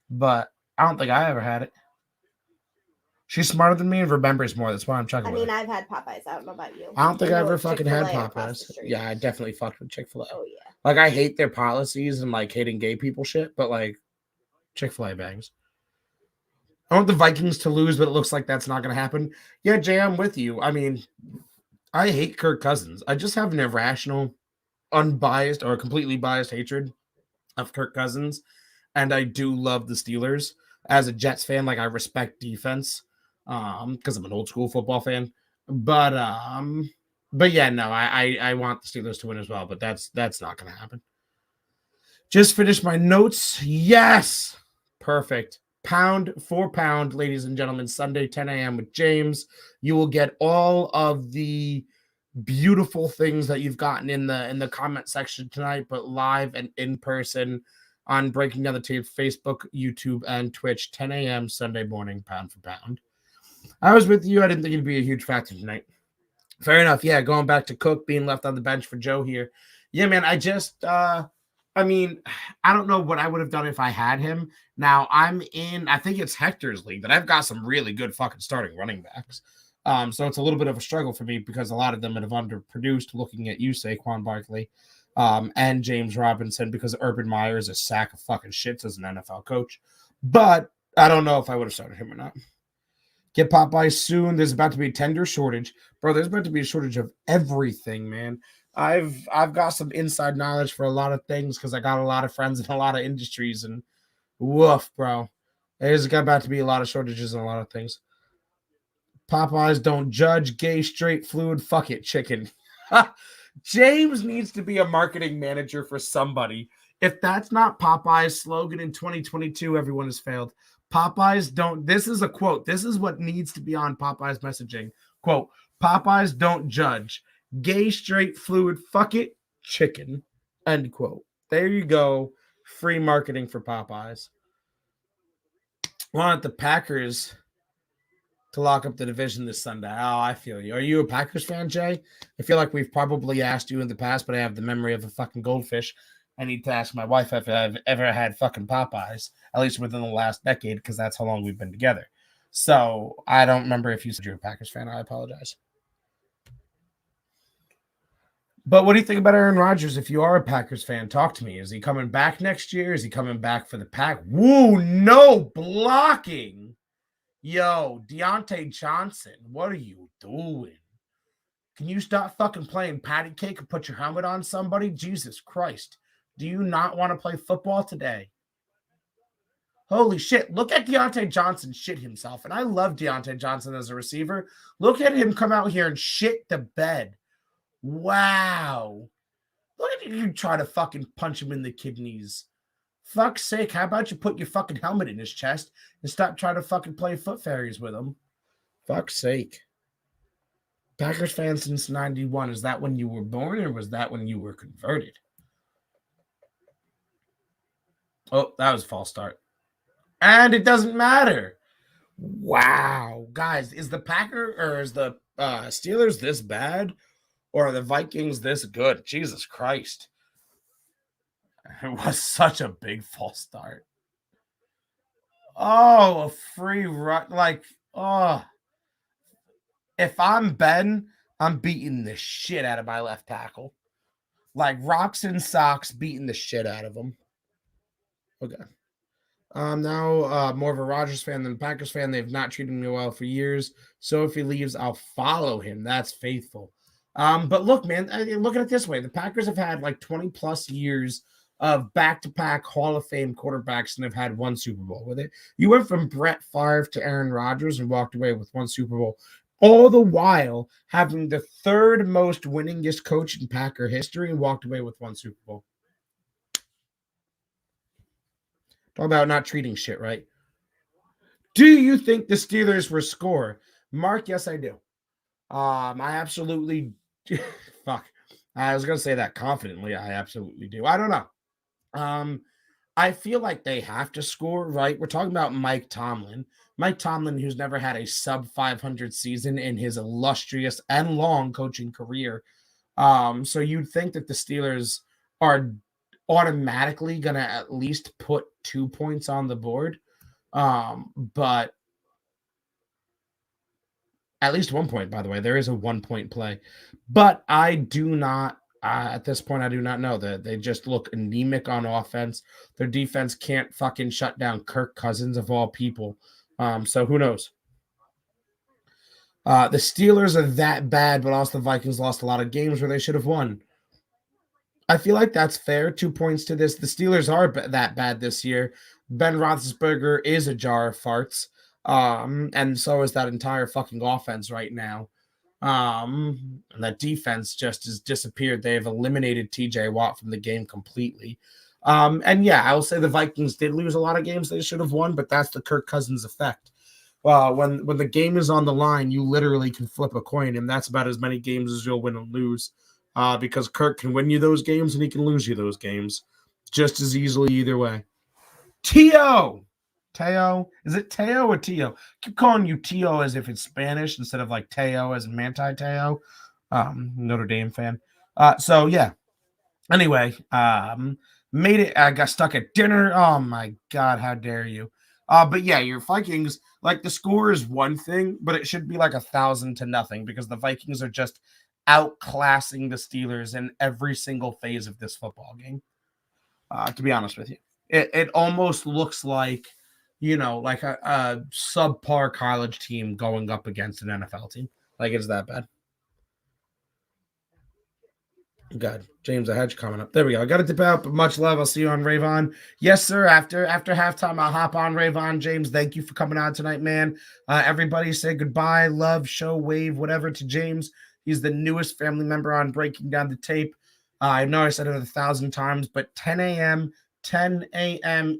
But I don't think I ever had it. She's smarter than me and remembers more. That's why I'm checking. I mean, I've had Popeyes. I don't know about you. I don't think I ever fucking had Popeyes. Yeah, I definitely fucked with Chick-fil-A. Oh yeah. Like I hate their policies and like hating gay people shit, but like Chick-fil-A bangs. I want the Vikings to lose, but it looks like that's not going to happen. Yeah, Jay, I'm with you. I mean, I hate Kirk Cousins. I just have an irrational, unbiased, or completely biased hatred of Kirk Cousins. And I do love the Steelers. As a Jets fan, like I respect defense because I'm an old school football fan. But yeah, no, I want the Steelers to win as well, but that's not going to happen. Just finished my notes. Yes. Perfect. Pound for pound, ladies and gentlemen, Sunday, 10 a.m. with James. You will get all of the beautiful things that you've gotten in the comment section tonight, but live and in person on Breaking Down the Tape, Facebook, YouTube, and Twitch, 10 a.m. Sunday morning, pound for pound. I was with you. I didn't think it'd be a huge factor tonight. Fair enough. Yeah, going back to Cook being left on the bench for Joe here. Yeah, man, I don't know what I would have done if I had him. Now, I'm in, I think it's Hector's league, but I've got some really good fucking starting running backs. So it's a little bit of a struggle for me because a lot of them have underproduced, looking at you, Saquon Barkley, and James Robinson, because Urban Meyer is a sack of fucking shits as an NFL coach. But I don't know if I would have started him or not. Get Popeyes soon. There's about to be a tender shortage. Bro, there's about to be a shortage of everything, man. I've got some inside knowledge for a lot of things because I got a lot of friends in a lot of industries, and woof, bro. There's about to be a lot of shortages in a lot of things. Popeyes don't judge, gay, straight, fluid, fuck it, chicken. James needs to be a marketing manager for somebody. If that's not Popeyes' slogan in 2022, everyone has failed. Popeyes don't, this is a quote. This is what needs to be on Popeyes messaging. Quote, Popeyes don't judge. Gay, straight, fluid, fuck it, chicken. End quote. There you go. Free marketing for Popeyes. Want the Packers to lock up the division this Sunday. Oh, I feel you. Are you a Packers fan, Jay? I feel like we've probably asked you in the past, but I have the memory of a fucking goldfish. I need to ask my wife if I've ever had fucking Popeyes, at least within the last decade, because that's how long we've been together. So I don't remember if you said you're a Packers fan. I apologize. But what do you think about Aaron Rodgers if you are a Packers fan? Talk to me. Is he coming back next year? Is he coming back for the Pack? Woo, no blocking. Yo, Deontay Johnson, what are you doing? Can you stop fucking playing patty cake and put your helmet on somebody? Jesus Christ. Do you not want to play football today? Holy shit. Look at Deontay Johnson shit himself. And I love Deontay Johnson as a receiver. Look at him come out here and shit the bed. Wow. Look at you try to fucking punch him in the kidneys. Fuck's sake, how about you put your fucking helmet in his chest and stop trying to fucking play foot fairies with him? Fuck's sake. Packers fan since 91. Is that when you were born or was that when you were converted? Oh, that was a false start. And it doesn't matter. Wow. Guys, is the Packer or is the Steelers this bad? Or are the Vikings this good? Jesus Christ. It was such a big false start. Oh, a free run. Like, oh. If I'm Ben, I'm beating the shit out of my left tackle. Like rocks and socks beating the shit out of him. Okay. Now more of a Rodgers fan than a Packers fan. They've not treated me well for years. So if he leaves, I'll follow him. That's faithful. But look, man, look at it this way. The Packers have had like 20 plus years of back-to-back Hall of Fame quarterbacks and have had one Super Bowl with it. You went from Brett Favre to Aaron Rodgers and walked away with one Super Bowl, all the while having the third most winningest coach in Packer history and walked away with one Super Bowl. Talk about not treating shit right. Do you think the Steelers will score? Mark, yes, I do. I absolutely fuck. I was gonna say that confidently. I absolutely do. I don't know. I feel like they have to score, right? We're talking about Mike Tomlin. Mike Tomlin, who's never had a sub 500 season in his illustrious and long coaching career. So you'd think that the Steelers are automatically going to at least put 2 points on the board. But at least 1 point, by the way, there is a 1 point play, but I do not, at this point, I do not know that they just look anemic on offense. Their defense can't fucking shut down Kirk Cousins of all people. So who knows? The Steelers are that bad, but also the Vikings lost a lot of games where they should have won. I feel like that's fair. 2 points to this. The Steelers are that bad this year. Ben Roethlisberger is a jar of farts. And so is that entire fucking offense right now. And that defense just has disappeared. They've eliminated TJ Watt from the game completely. And yeah, I will say the Vikings did lose a lot of games they should have won, but that's the Kirk Cousins effect. When the game is on the line, you literally can flip a coin, and that's about as many games as you'll win and lose. Because Kirk can win you those games and he can lose you those games just as easily either way. Teo. Is it Teo or Teo? Keep calling you Teo as if it's Spanish instead of like Teo as Manti Teo. Notre Dame fan. So yeah. Anyway, made it. I got stuck at dinner. Oh my God, how dare you? But yeah, your Vikings, like the score is one thing, but it should be like 1,000-0 because the Vikings are just outclassing the Steelers in every single phase of this football game. To be honest with you, it almost looks like, like a subpar college team going up against an NFL team. Like it's that bad. God, James, I had you coming up. There we go. I got to dip out, but much love. I'll see you on Ravon. Yes, sir. After halftime, I'll hop on Ravon. James, thank you for coming on tonight, man. Everybody say goodbye, love, show, wave, whatever to James. He's the newest family member on Breaking Down the Tape. I know I said it 1,000 times, but 10 a.m.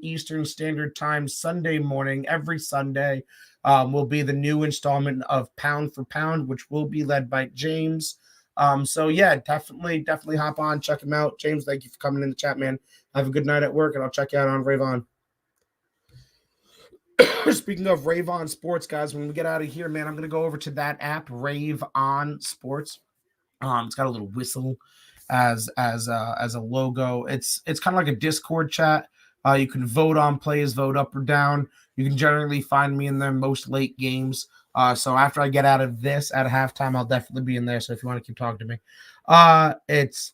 Eastern Standard Time, Sunday morning, every Sunday, will be the new installment of Pound for Pound, which will be led by James. So yeah, definitely hop on, check him out. James, thank you for coming in the chat, man. Have a good night at work, and I'll check you out on Ravon. Speaking of Ravon Sports, guys, when we get out of here, man, I'm gonna go over to that app, Rave On Sports. It's got a little whistle as a logo. It's kind of like a Discord chat. You can vote on plays, vote up or down. You can generally find me in there most late games. So after I get out of this at halftime, I'll definitely be in there. So if you want to keep talking to me. It's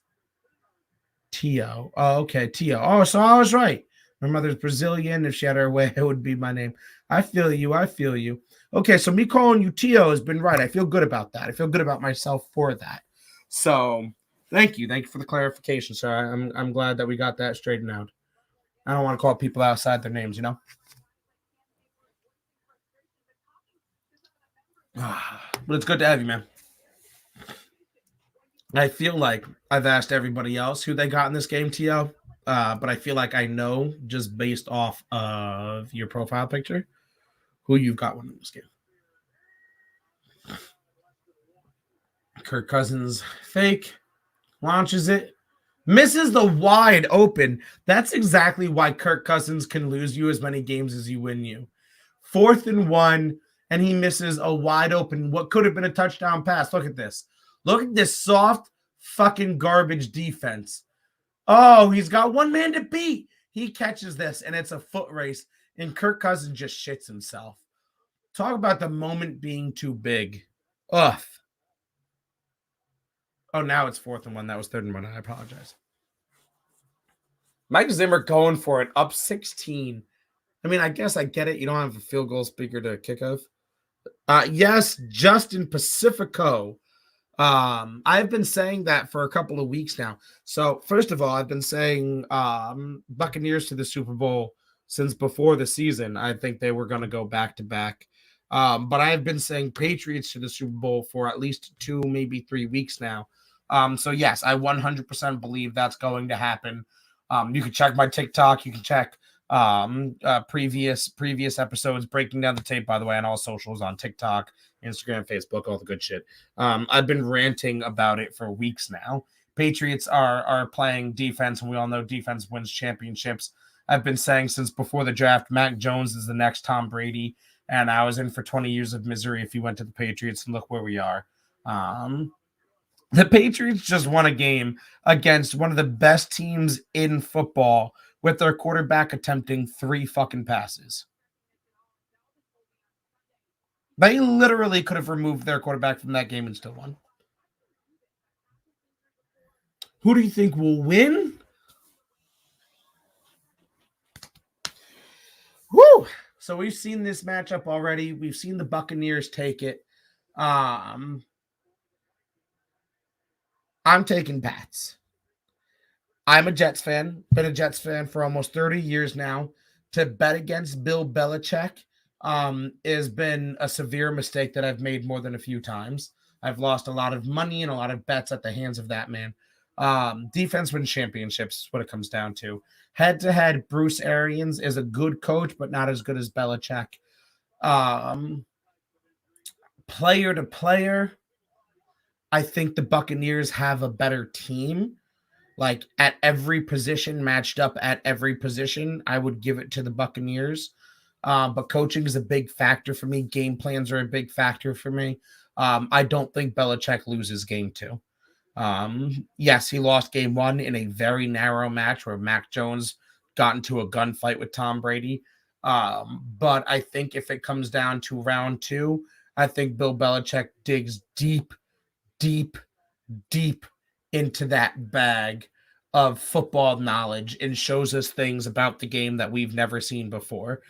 Tio. Oh, okay, Tio. Oh, so I was right. My mother's Brazilian. If she had her way, it would be my name. I feel you. I feel you. Okay, so me calling you Tio has been right. I feel good about that. I feel good about myself for that. So thank you. Thank you for the clarification, sir. I'm glad that we got that straightened out. I don't want to call people outside their names, you know? But it's good to have you, man. I feel like I've asked everybody else who they got in this game, TL. But I feel like I know just based off of your profile picture who you've got winning this game. Kirk Cousins fake, launches it, misses the wide open. That's exactly why Kirk Cousins can lose you as many games as you win you. 4th and 1, and he misses a wide open, what could have been a touchdown pass. Look at this. Look at this soft fucking garbage defense. Oh, he's got one man to beat. He catches this, and it's a foot race, and Kirk Cousins just shits himself. Talk about the moment being too big. Ugh. Oh, now it's 4th and 1. That was 3rd and 1. I apologize. Mike Zimmer going for it, up 16. I mean, I guess I get it. You don't have a field goal speaker to kick off. Yes, Justin Pacifico. I've been saying that for a couple of weeks now. So, first of all, I've been saying Buccaneers to the Super Bowl since before the season. I think they were going to go back to back. But I've been saying Patriots to the Super Bowl for at least 2, maybe 3 weeks now. So, yes, I 100% believe that's going to happen. You can check my TikTok. You can check previous episodes, breaking down the tape, by the way, on all socials, on TikTok, Instagram, Facebook, all the good shit. I've been ranting about it for weeks now. Patriots are playing defense, and we all know defense wins championships. I've been saying since before the draft, Mac Jones is the next Tom Brady, and I was in for 20 years of misery if he went to the Patriots, and look where we are. The Patriots just won a game against one of the best teams in football with their quarterback attempting 3 fucking passes. They literally could have removed their quarterback from that game and still won. Who do you think will win? Woo! So we've seen this matchup already. We've seen the Buccaneers take it. I'm taking Pats. I'm a Jets fan. Been a Jets fan for almost 30 years now. To bet against Bill Belichick has been a severe mistake that I've made more than a few times. I've lost a lot of money and a lot of bets at the hands of that man. Defense wins championships is what it comes down to. Head-to-head, Bruce Arians is a good coach, but not as good as Belichick. Player to player, I think the Buccaneers have a better team. Like at every position, matched up at every position, I would give it to the Buccaneers. But coaching is a big factor for me. Game plans are a big factor for me. I don't think Belichick loses game 2. Yes, he lost game 1 in a very narrow match where Mac Jones got into a gunfight with Tom Brady. But I think if it comes down to round 2, I think Bill Belichick digs deep into that bag of football knowledge and shows us things about the game that we've never seen before.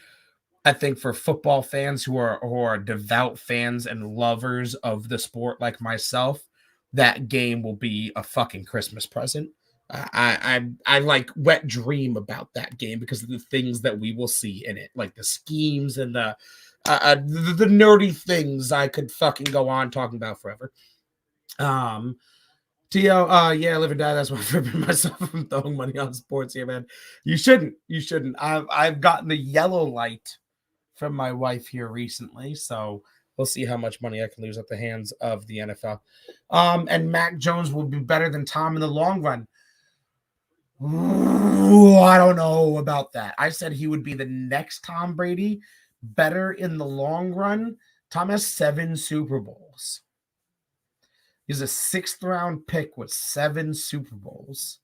I think for football fans who are devout fans and lovers of the sport like myself, that game will be a fucking Christmas present. I like wet dream about that game because of the things that we will see in it, like the schemes and the nerdy things I could fucking go on talking about forever. T.O., yeah, live or die. That's why I'm ripping myself from throwing money on sports here, man. You shouldn't. I've gotten the yellow light from my wife here recently, so we'll see how much money I can lose at the hands of the NFL. And Mac Jones will be better than Tom in the long run. Ooh, I don't know about that. I said he would be the next Tom Brady, better in the long run. Tom has 7 Super Bowls. He's a 6th round pick with 7 Super Bowls.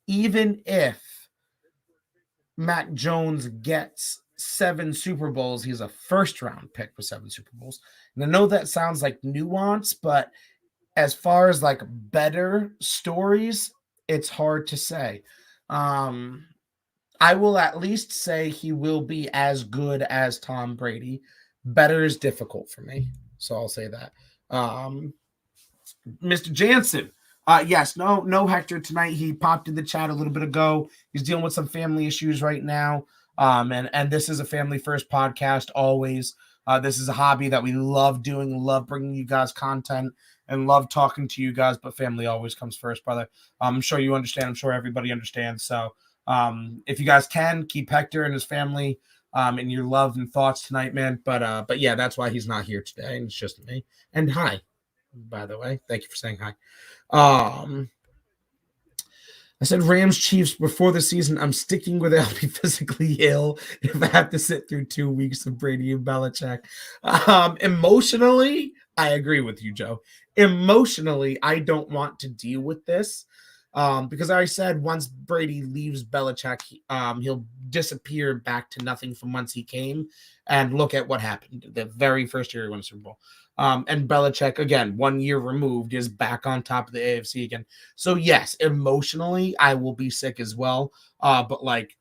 Even if Mac Jones gets 7 Super Bowls, he's a 1st round pick with 7 Super Bowls. And I know that sounds like nuance, but as far as like better stories, it's hard to say. Um, I will at least say he will be as good as Tom Brady. Better is difficult for me, so I'll say that. Mr. Jansen. Yes, no Hector tonight. He popped in the chat a little bit ago. He's dealing with some family issues right now. And this is a family first podcast always. This is a hobby that we love doing, love bringing you guys content, and love talking to you guys. But family always comes first, brother. I'm sure you understand. I'm sure everybody understands. So, if you guys can keep Hector and his family in your love and thoughts tonight, man. But yeah, that's why he's not here today, and it's just me. And hi, by the way. Thank you for saying hi. I said Rams Chiefs before the season. I'm sticking with it. I'll be physically ill if I have to sit through 2 weeks of Brady and Belichick. Emotionally, I agree with you, Joe. Emotionally, I don't want to deal with this. Because I said once Brady leaves Belichick, he'll disappear back to nothing from whence he came. And look at what happened the very first year he won a Super Bowl. And Belichick, again, 1 year removed, is back on top of the AFC again. So, yes, emotionally, I will be sick as well. But, like,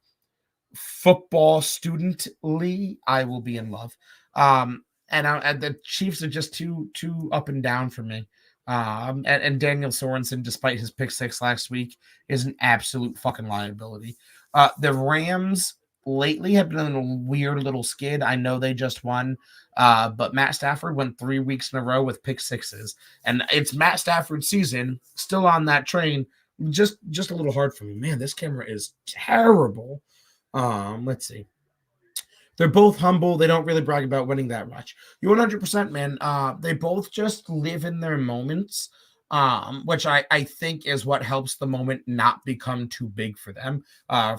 football studently, I will be in love. And the Chiefs are just too up and down for me. And Daniel Sorensen, despite his pick six last week, is an absolute fucking liability. The Rams lately have been in a weird little skid. I know they just won, but Matt Stafford went 3 weeks in a row with pick sixes, and it's Matt Stafford's season. Still on that train. Just a little hard for me, man. This camera is terrible. Let's see. They're both humble. They don't really brag about winning that much. You 100%, man. They both just live in their moments, which I think is what helps the moment not become too big for them.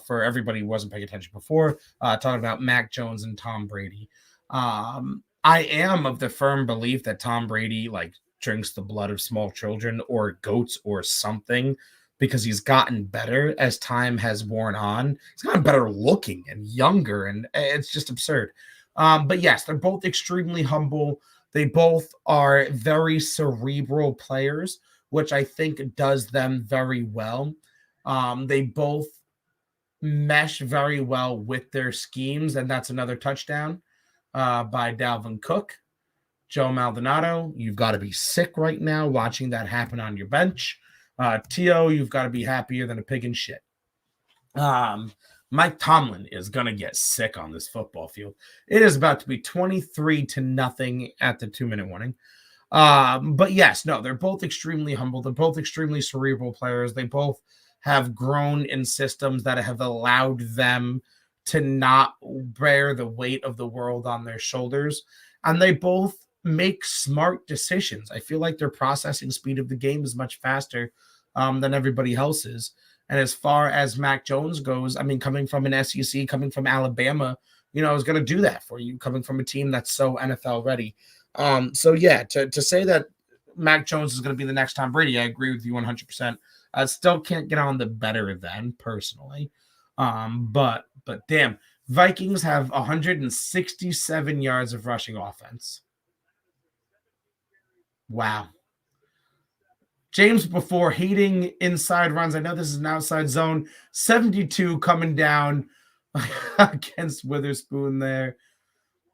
For everybody who wasn't paying attention before, talking about Mac Jones and Tom Brady. I am of the firm belief that Tom Brady like drinks the blood of small children or goats or something because he's gotten better as time has worn on. He's gotten better looking and younger, and it's just absurd. But yes, they're both extremely humble. They both are very cerebral players, which I think does them very well. They both mesh very well with their schemes, and that's another touchdown by Dalvin Cook. Joe Maldonado, you've got to be sick right now watching that happen on your bench. Tio, you've got to be happier than a pig in shit. Mike Tomlin is going to get sick on this football field. It is about to be 23-0 at the 2-minute warning. But yes, no, they're both extremely humble. They're both extremely cerebral players. They both have grown in systems that have allowed them to not bear the weight of the world on their shoulders. And they both make smart decisions. I feel like their processing speed of the game is much faster than everybody else's. And as far as Mac Jones goes, I mean, coming from an SEC, coming from Alabama, is going to do that for you, coming from a team that's so NFL ready. So yeah, to say that Mac Jones is going to be the next Tom Brady, I agree with you 100%. I still can't get on the better than personally. But damn, Vikings have 167 yards of rushing offense. Wow. James before hating inside runs. I know this is an outside zone. 72 coming down against Witherspoon there.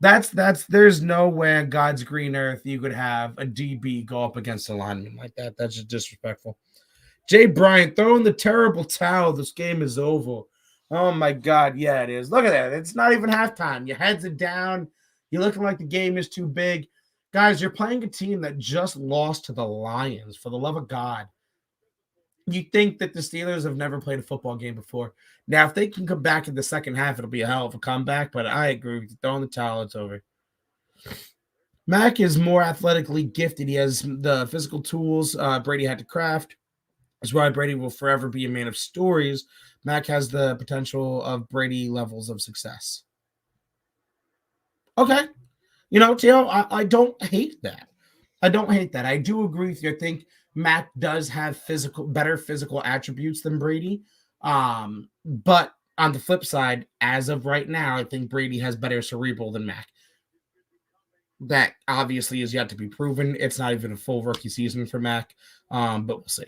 There's no way on God's green earth you could have a DB go up against a lineman like that. That's just disrespectful. Jay Bryant throwing the terrible towel. This game is over. Oh my God. Yeah, it is. Look at that. It's not even halftime. Your heads are down. You're looking like the game is too big. Guys, you're playing a team that just lost to the Lions, for the love of God. You think that the Steelers have never played a football game before. Now, if they can come back in the second half, it'll be a hell of a comeback, but I agree with you. Throwing the towel, it's over. Mac is more athletically gifted. He has the physical tools Brady had to craft. That's why Brady will forever be a man of stories. Mac has the potential of Brady levels of success. Okay. Tio, I don't hate that. I don't hate that. I do agree with you. I think Mac does have better physical attributes than Brady. But on the flip side, as of right now, I think Brady has better cerebral than Mac. that obviously is yet to be proven. It's not even a full rookie season for Mac, but we'll see.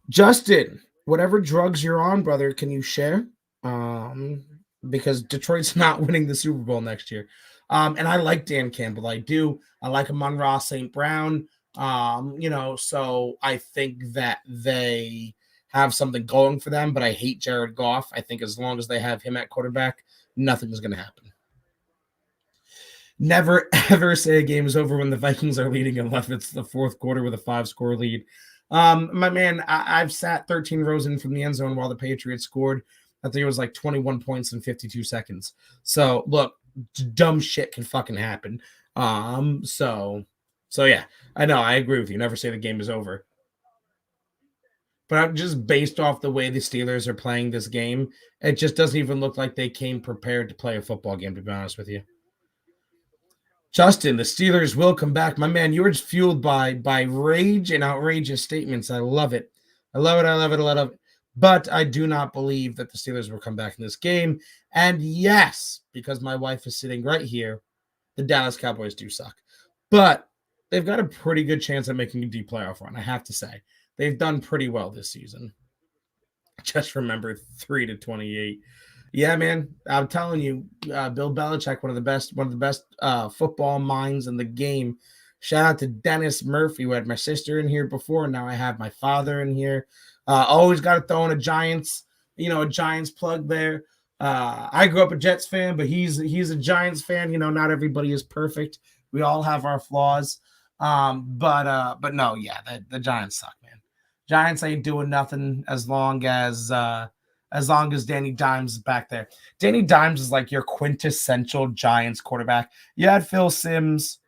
Justin, whatever drugs you're on, brother, can you share? Um, because Detroit's not winning the Super Bowl next year. And I like Dan Campbell. I do. I like Amon-Ra St. Brown. So I think that they have something going for them, but I hate Jared Goff. I think as long as they have him at quarterback, nothing is going to happen. Never ever say a game is over when the Vikings are leading unless it's the fourth quarter with a 5-score lead. My man, I've sat 13 rows in from the end zone while the Patriots scored. I think it was like 21 points in 52 seconds. So look, dumb shit can fucking happen. So yeah, I know, I agree with you. Never say the game is over. But I'm just based off the way the Steelers are playing this game, it just doesn't even look like they came prepared to play a football game, to be honest with you. Justin, the Steelers will come back. My man, you were just fueled by rage and outrageous statements. I love it. I love it. I love it. I love it. But I do not believe that the Steelers will come back in this game. And yes, because my wife is sitting right here, the Dallas Cowboys do suck. But they've got a pretty good chance of making a deep playoff run, I have to say. They've done pretty well this season. Just remember 3-28. Yeah, man, I'm telling you, Bill Belichick, one of the best football minds in the game. Shout out to Dennis Murphy, who had my sister in here before. Now I have my father in here. Always got to throw in a Giants plug there. I grew up a Jets fan, but he's a Giants fan. Not everybody is perfect. We all have our flaws. But no, yeah, the Giants suck, man. Giants ain't doing nothing as long as Danny Dimes is back there. Danny Dimes is like your quintessential Giants quarterback. You had Phil Simms,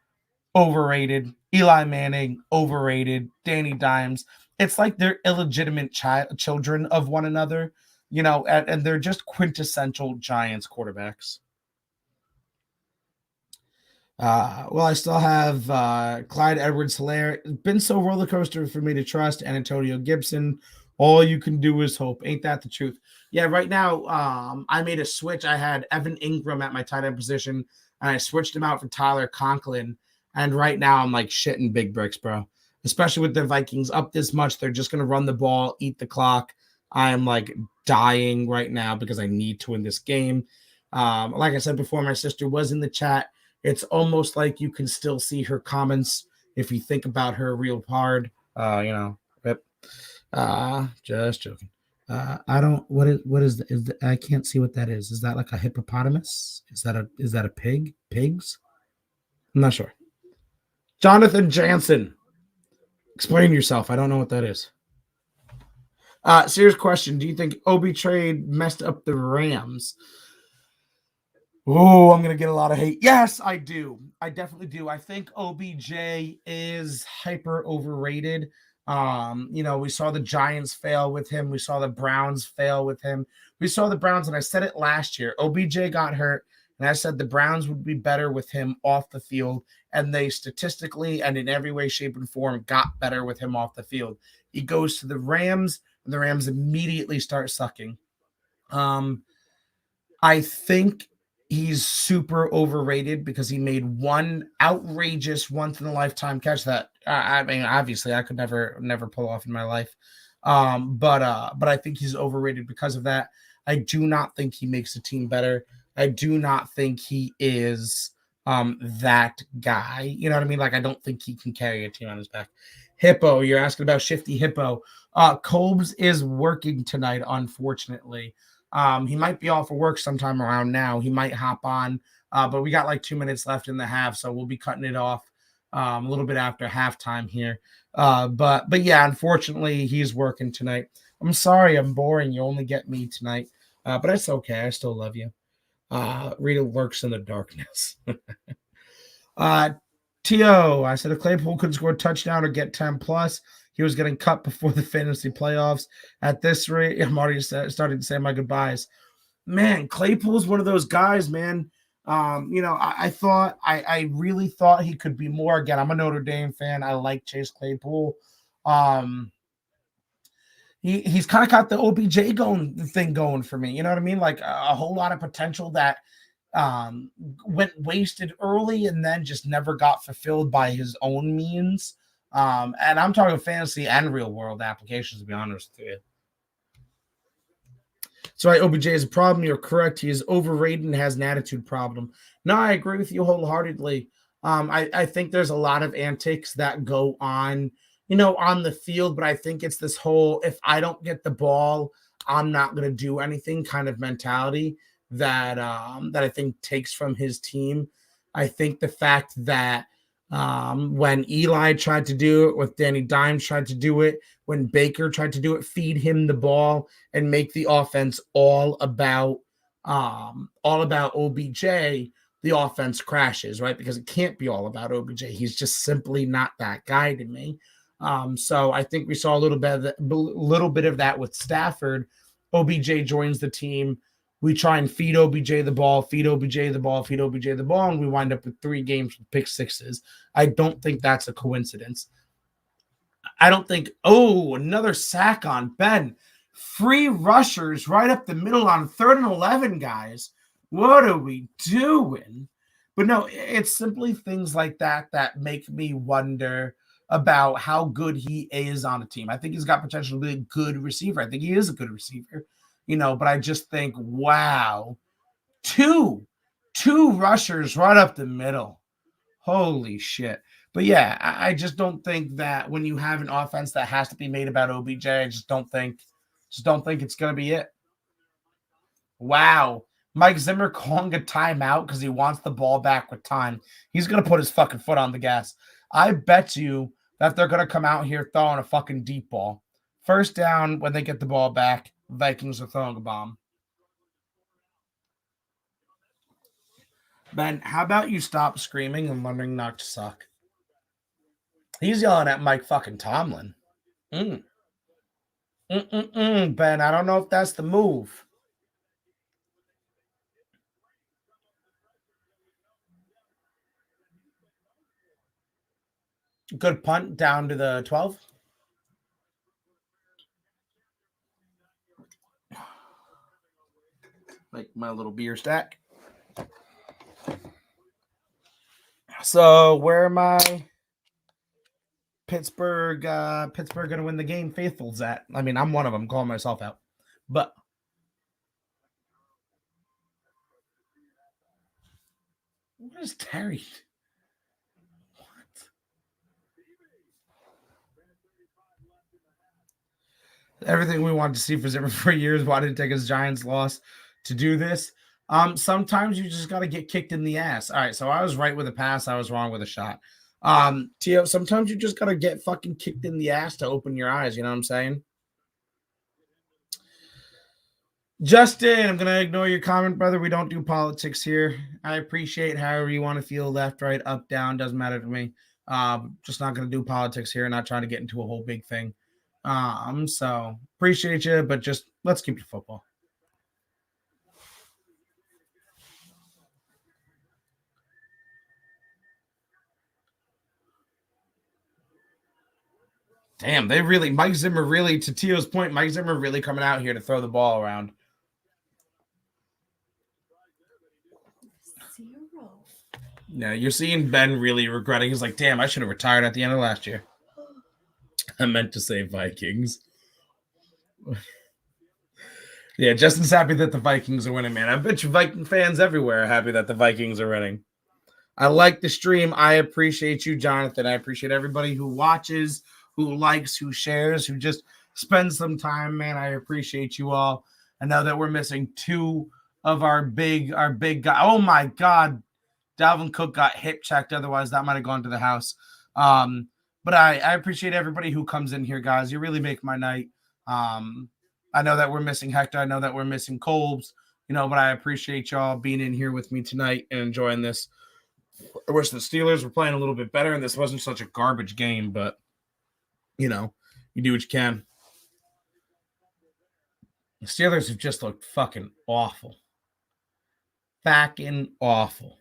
overrated. Eli Manning, overrated. Danny Dimes. It's like they're illegitimate children of one another, and they're just quintessential Giants quarterbacks. I still have Clyde Edwards-Helaire. It's been so roller coaster for me to trust. And Antonio Gibson. All you can do is hope. Ain't that the truth? Yeah, right now, I made a switch. I had Evan Ingram at my tight end position, and I switched him out for Tyler Conklin. And right now, I'm like shitting big bricks, bro. Especially with the Vikings up this much. They're just going to run the ball, eat the clock. I am like dying right now because I need to win this game. Like I said before, my sister was in the chat. It's almost like you can still see her comments if you think about her real hard. Just joking. I don't. What is I can't see what that is. Is that like a hippopotamus? Is that a pig? Pigs? I'm not sure. Jonathan Jansen, explain yourself. I don't know what that is. Serious question. Do you think Obi trade messed up the Rams? Oh, I'm going to get a lot of hate. Yes, I do. I definitely do. I think OBJ is hyper overrated. We saw the Giants fail with him. We saw the Browns fail with him. We saw the Browns, and I said it last year. OBJ got hurt, and I said the Browns would be better with him off the field, and they statistically and in every way, shape, and form got better with him off the field. He goes to the Rams, and the Rams immediately start sucking. I think he's super overrated because he made one outrageous once-in-a-lifetime catch that I mean, obviously I could never pull off in my life. But I think he's overrated because of that. I do not think he makes the team better. I do not think he is that guy. You know what I mean? Like, I don't think he can carry a team on his back. Hippo, you're asking about Shifty Hippo. Colbs is working tonight, unfortunately. He might be off of work sometime around now. He might hop on, but we got like 2 minutes left in the half, so we'll be cutting it off a little bit after halftime here. But yeah, unfortunately, he's working tonight. I'm sorry, I'm boring. You only get me tonight, but that's okay. I still love you. Rita lurks in the darkness. T.O., I said if Claypool could score a touchdown or get 10 plus, he was getting cut before the fantasy playoffs. At this rate, I'm already starting to say my goodbyes. Man, Claypool's one of those guys, man. I really thought he could be more. Again, I'm a Notre Dame fan. I like Chase Claypool. He's kind of got the OBJ thing going for me. You know what I mean? Like a whole lot of potential that um, went wasted early and then just never got fulfilled by his own means. And I'm talking fantasy and real world applications, to be honest with you. So OBJ is a problem. You're correct. He is overrated and has an attitude problem. No, I agree with you wholeheartedly. I think there's a lot of antics that go on, on the field, but I think it's this whole if I don't get the ball, I'm not going to do anything kind of mentality that I think takes from his team. I think the fact that when Eli tried to do it, with Danny Dimes tried to do it, when Baker tried to do it, feed him the ball and make the offense all about OBJ, the offense crashes, right? Because it can't be all about OBJ. He's just simply not that guy to me. So I think we saw a little bit of that with Stafford. OBJ joins the team. We try and feed OBJ the ball, feed OBJ the ball, feed OBJ the ball, and we wind up with 3 games with pick sixes. I don't think that's a coincidence. I don't think, another sack on Ben. Free rushers right up the middle on 3rd and 11, guys. What are we doing? But no, it's simply things like that that make me wonder about how good he is on a team. I think he's got potential to be a good receiver. I think he is a good receiver, but I just think, wow, two rushers right up the middle. Holy shit. But yeah, I just don't think that when you have an offense that has to be made about OBJ, I just don't think it's gonna be it. Wow. Mike Zimmer calling a timeout because he wants the ball back with time. He's gonna put his fucking foot on the gas. I bet you that they're gonna come out here throwing a fucking deep ball. First down when they get the ball back, Vikings are throwing a bomb. Ben, how about you stop screaming and learning not to suck? He's yelling at Mike fucking Tomlin. Ben, I don't know if that's the move. Good punt down to the 12. Like my little beer stack. So where am I? Pittsburgh gonna win the game faithfuls at. I mean, I'm one of them, calling myself out. But what is Terry? What? Everything we wanted to see for Zimmer for years. Why did it take his Giants loss to do this? Sometimes you just gotta get kicked in the ass. All right, so I was right with a pass, I was wrong with a shot. Tio, sometimes you just gotta get fucking kicked in the ass to open your eyes, you know what I'm saying? Justin, I'm gonna ignore your comment, brother. We don't do politics here. I appreciate however you want to feel, left, right, up, down, doesn't matter to me. Just not gonna do politics here, not trying to get into a whole big thing. So appreciate you, but just let's keep it football. Damn, Mike Zimmer really, to Tio's point, Mike Zimmer really coming out here to throw the ball around. 0. Yeah, you're seeing Ben really regretting. He's like, damn, I should have retired at the end of last year. I meant to say Vikings. Yeah, Justin's happy that the Vikings are winning, man. I bet you Viking fans everywhere are happy that the Vikings are winning. I like the stream. I appreciate you, Jonathan. I appreciate everybody who watches, who likes, who shares, who just spends some time, man. I appreciate you all. I know that we're missing 2 of our big guy. Oh my God. Dalvin Cook got hip checked. Otherwise, that might have gone to the house. But I appreciate everybody who comes in here, guys. You really make my night. I know that we're missing Hector. I know that we're missing Colbs, but I appreciate y'all being in here with me tonight and enjoying this. I wish the Steelers were playing a little bit better and this wasn't such a garbage game, but you do what you can. The Steelers have just looked fucking awful. Fucking awful.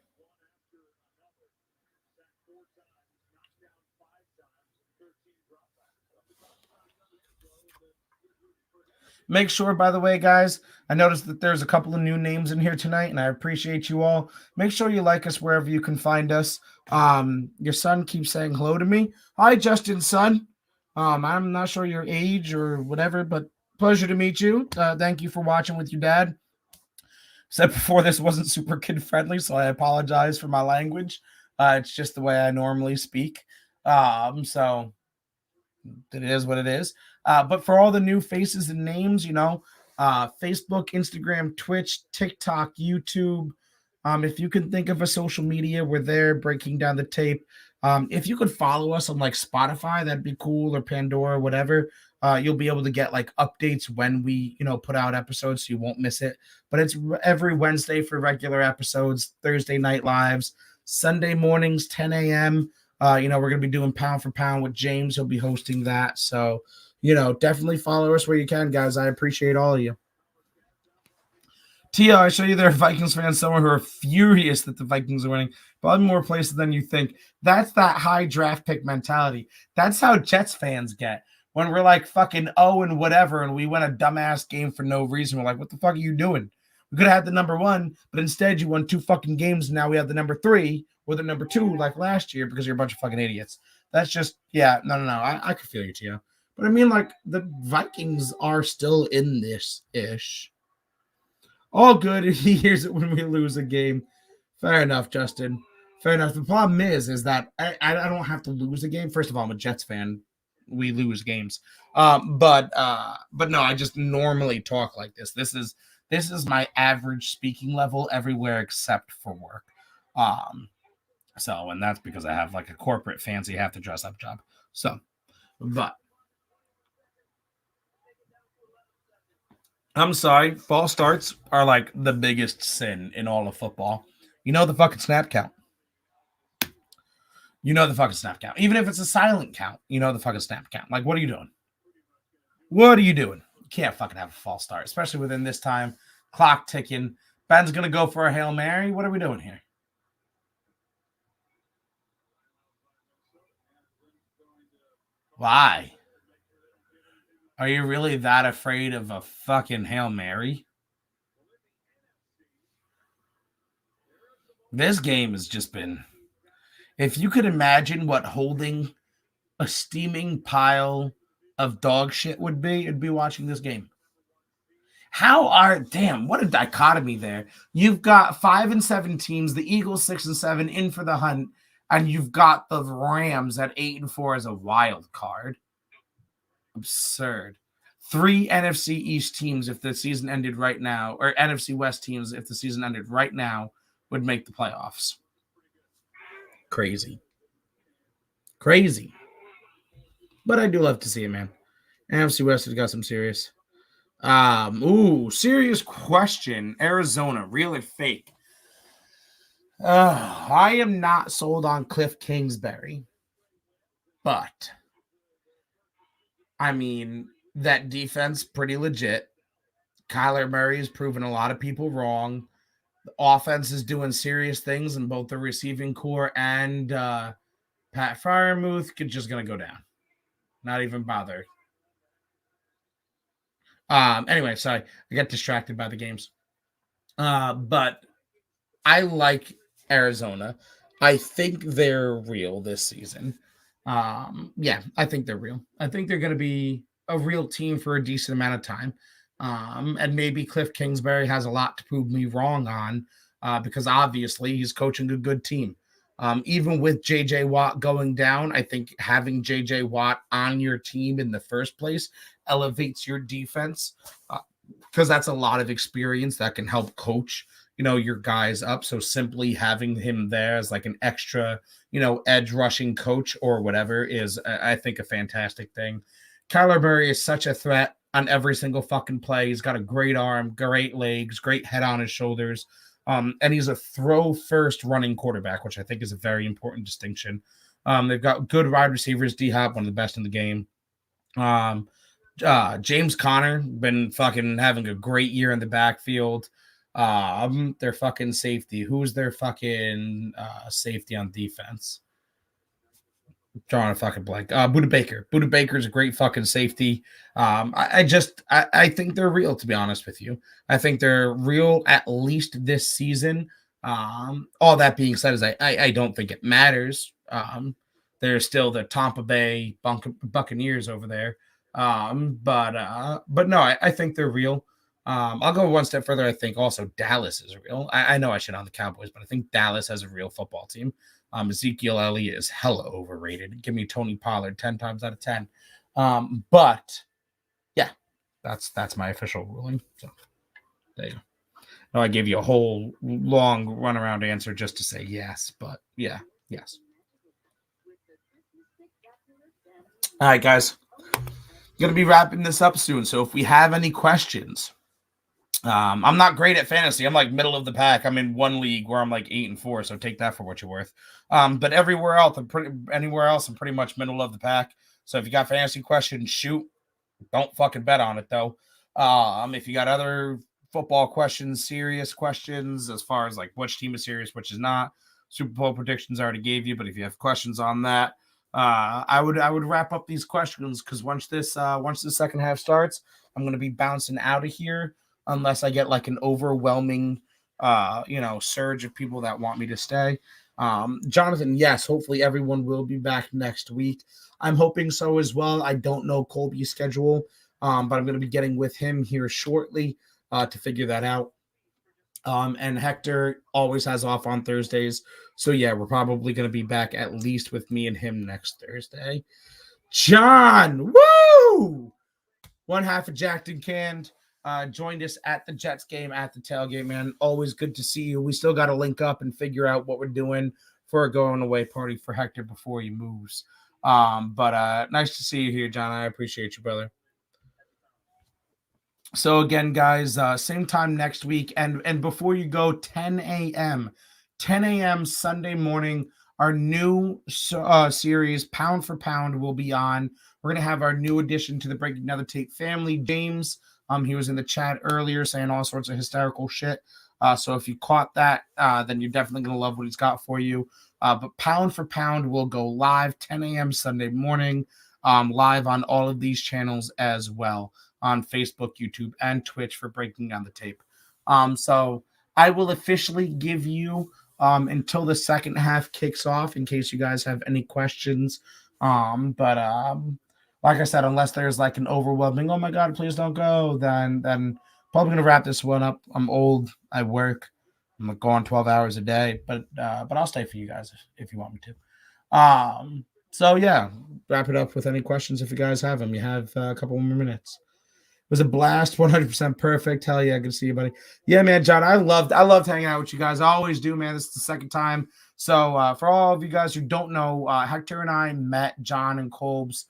Make sure, by the way, guys, I noticed that there's a couple of new names in here tonight, and I appreciate you all. Make sure you like us wherever you can find us. Your son keeps saying hello to me. Hi, Justin's son. I'm not sure your age or whatever, but pleasure to meet you. Thank you for watching with your dad. Said before this wasn't super kid friendly, so I apologize for my language. It's just the way I normally speak. So it is what it is. But for all the new faces and names, Facebook, Instagram, Twitch, TikTok, YouTube. If you can think of a social media, we're there breaking down the tape. If you could follow us on like Spotify, that'd be cool, or Pandora, whatever. You'll be able to get like updates when we, put out episodes, so you won't miss it. But it's every Wednesday for regular episodes, Thursday night lives, Sunday mornings, 10 a.m. We're going to be doing pound for pound with James. He'll be hosting that. So, definitely follow us where you can, guys. I appreciate all of you. Tia, I show you there are Vikings fans somewhere who are furious that the Vikings are winning. Probably more places than you think. That's that high draft pick mentality. That's how Jets fans get. When we're like fucking and whatever, and we win a dumbass game for no reason. We're like, what the fuck are you doing? We could have had the number 1, but instead you won 2 fucking games, and now we have the number 3 or the number 2 like last year because you're a bunch of fucking idiots. That's just, no. I could feel you, Tia. But I mean, like, the Vikings are still in this-ish. All good if he hears it when we lose a game. Fair enough, Justin. Fair enough. The problem is that I don't have to lose a game. First of all, I'm a Jets fan. We lose games. But no, I just normally talk like this. This is my average speaking level everywhere except for work. And that's because I have like a corporate fancy have to dress up job. So, but I'm sorry, false starts are like the biggest sin in all of football. You know the fucking snap count. Even if it's a silent count, the fucking snap count. Like, what are you doing? What are you doing? You can't fucking have a false start, especially within this time. Clock ticking. Ben's going to go for a Hail Mary. What are we doing here? Why? Are you really that afraid of a fucking Hail Mary? This game has just been... If you could imagine what holding a steaming pile of dog shit would be, it'd be watching this game. What a dichotomy there. You've got 5 and 7 teams, the Eagles 6 and 7 in for the hunt, and you've got the Rams at 8 and 4 as a wild card. Absurd. 3 NFC East teams, if the season ended right now, or NFC West teams, if the season ended right now, would make the playoffs. Crazy. But I do love to see it, man. NFC West has got some serious. Serious question. Arizona, real or fake? I am not sold on Cliff Kingsbury, but I mean, that defense pretty legit. Kyler Murray has proven a lot of people wrong. The offense is doing serious things in both the receiving core and Pat Freiermuth just going to go down. Not even bother. Anyway, sorry. I got distracted by the games. But I like Arizona. I think they're real this season. I think they're real. I think they're going to be a real team for a decent amount of time. And maybe Cliff Kingsbury has a lot to prove me wrong on because obviously he's coaching a good team. Even with J.J. Watt going down, I think having J.J. Watt on your team in the first place elevates your defense because that's a lot of experience that can help coach, your guys up. So simply having him there as like an extra, edge rushing coach or whatever is, I think, a fantastic thing. Kyler Murray is such a threat on every single fucking play. He's got a great arm, great legs, great head on his shoulders. And he's a throw-first running quarterback, which I think is a very important distinction. They've got good wide receivers. D-Hop, one of the best in the game. James Conner, been fucking having a great year in the backfield. Their fucking safety. Who's their fucking safety on defense? drawing a fucking blank. Buda Baker. Buda Baker is a great fucking safety. I think they're real, to be honest with you. I think they're real at least this season. All that being said, is I don't think it matters. They're still the Tampa Bay Buccaneers over there. But no, I think they're real. I'll go one step further. I think also Dallas is real. I know I shit on the Cowboys, but I think Dallas has a real football team. Ezekiel Elliott is hella overrated. Give me Tony Pollard 10 times out of 10. But yeah, that's my official ruling. So there you go. No, I gave you a whole long runaround answer just to say yes, but yeah, yes. All right, guys. Going to be wrapping this up soon. So if we have any questions, I'm not great at fantasy. I'm like middle of the pack. I'm in one league where I'm like 8-4, so take that for what you're worth. But everywhere else, anywhere else, I'm pretty much middle of the pack. So if you got fantasy questions, shoot. Don't fucking bet on it though. If you got other football questions, serious questions, as far as like which team is serious, which is not, Super Bowl predictions I already gave you. But if you have questions on that, I would wrap up these questions because once the second half starts, I'm going to be bouncing out of here unless I get like an overwhelming surge of people that want me to stay. Jonathan, yes, hopefully everyone will be back next week. I'm hoping so as well. I don't know Colby's schedule, but I'm going to be getting with him here shortly to figure that out. And Hector always has off on Thursdays. So yeah, we're probably going to be back at least with me and him next Thursday. John, woo! One half of Jacked and Canned. Joined us at the Jets game at the tailgate, man. Always good to see you. We still got to link up and figure out what we're doing for a going away party for Hector before he moves. But nice to see you here, John. I appreciate you, brother. So again, guys, same time next week. And before you go, 10 a.m. Sunday morning, our new series, Pound for Pound, will be on. We're going to have our new addition to the Breaking Down the Tape family, James. He was in the chat earlier saying all sorts of hysterical shit. So if you caught that, then you're definitely going to love what he's got for you. But Pound for Pound will go live 10 a.m. Sunday morning, live on all of these channels as well, on Facebook, YouTube, and Twitch for Breaking Down the Tape. So I will officially give you until the second half kicks off in case you guys have any questions. Like I said, unless there's like an overwhelming, oh my God, please don't go, then probably going to wrap this one up. I'm old. I work. I'm going 12 hours a day, but I'll stay for you guys if you want me to. So yeah, wrap it up with any questions if you guys have them. You have a couple more minutes. It was a blast, 100% perfect. Hell yeah, good to see you, buddy. Yeah, man, John, I loved hanging out with you guys. I always do, man. This is the second time. So for all of you guys who don't know, Hector and I met John and Colbs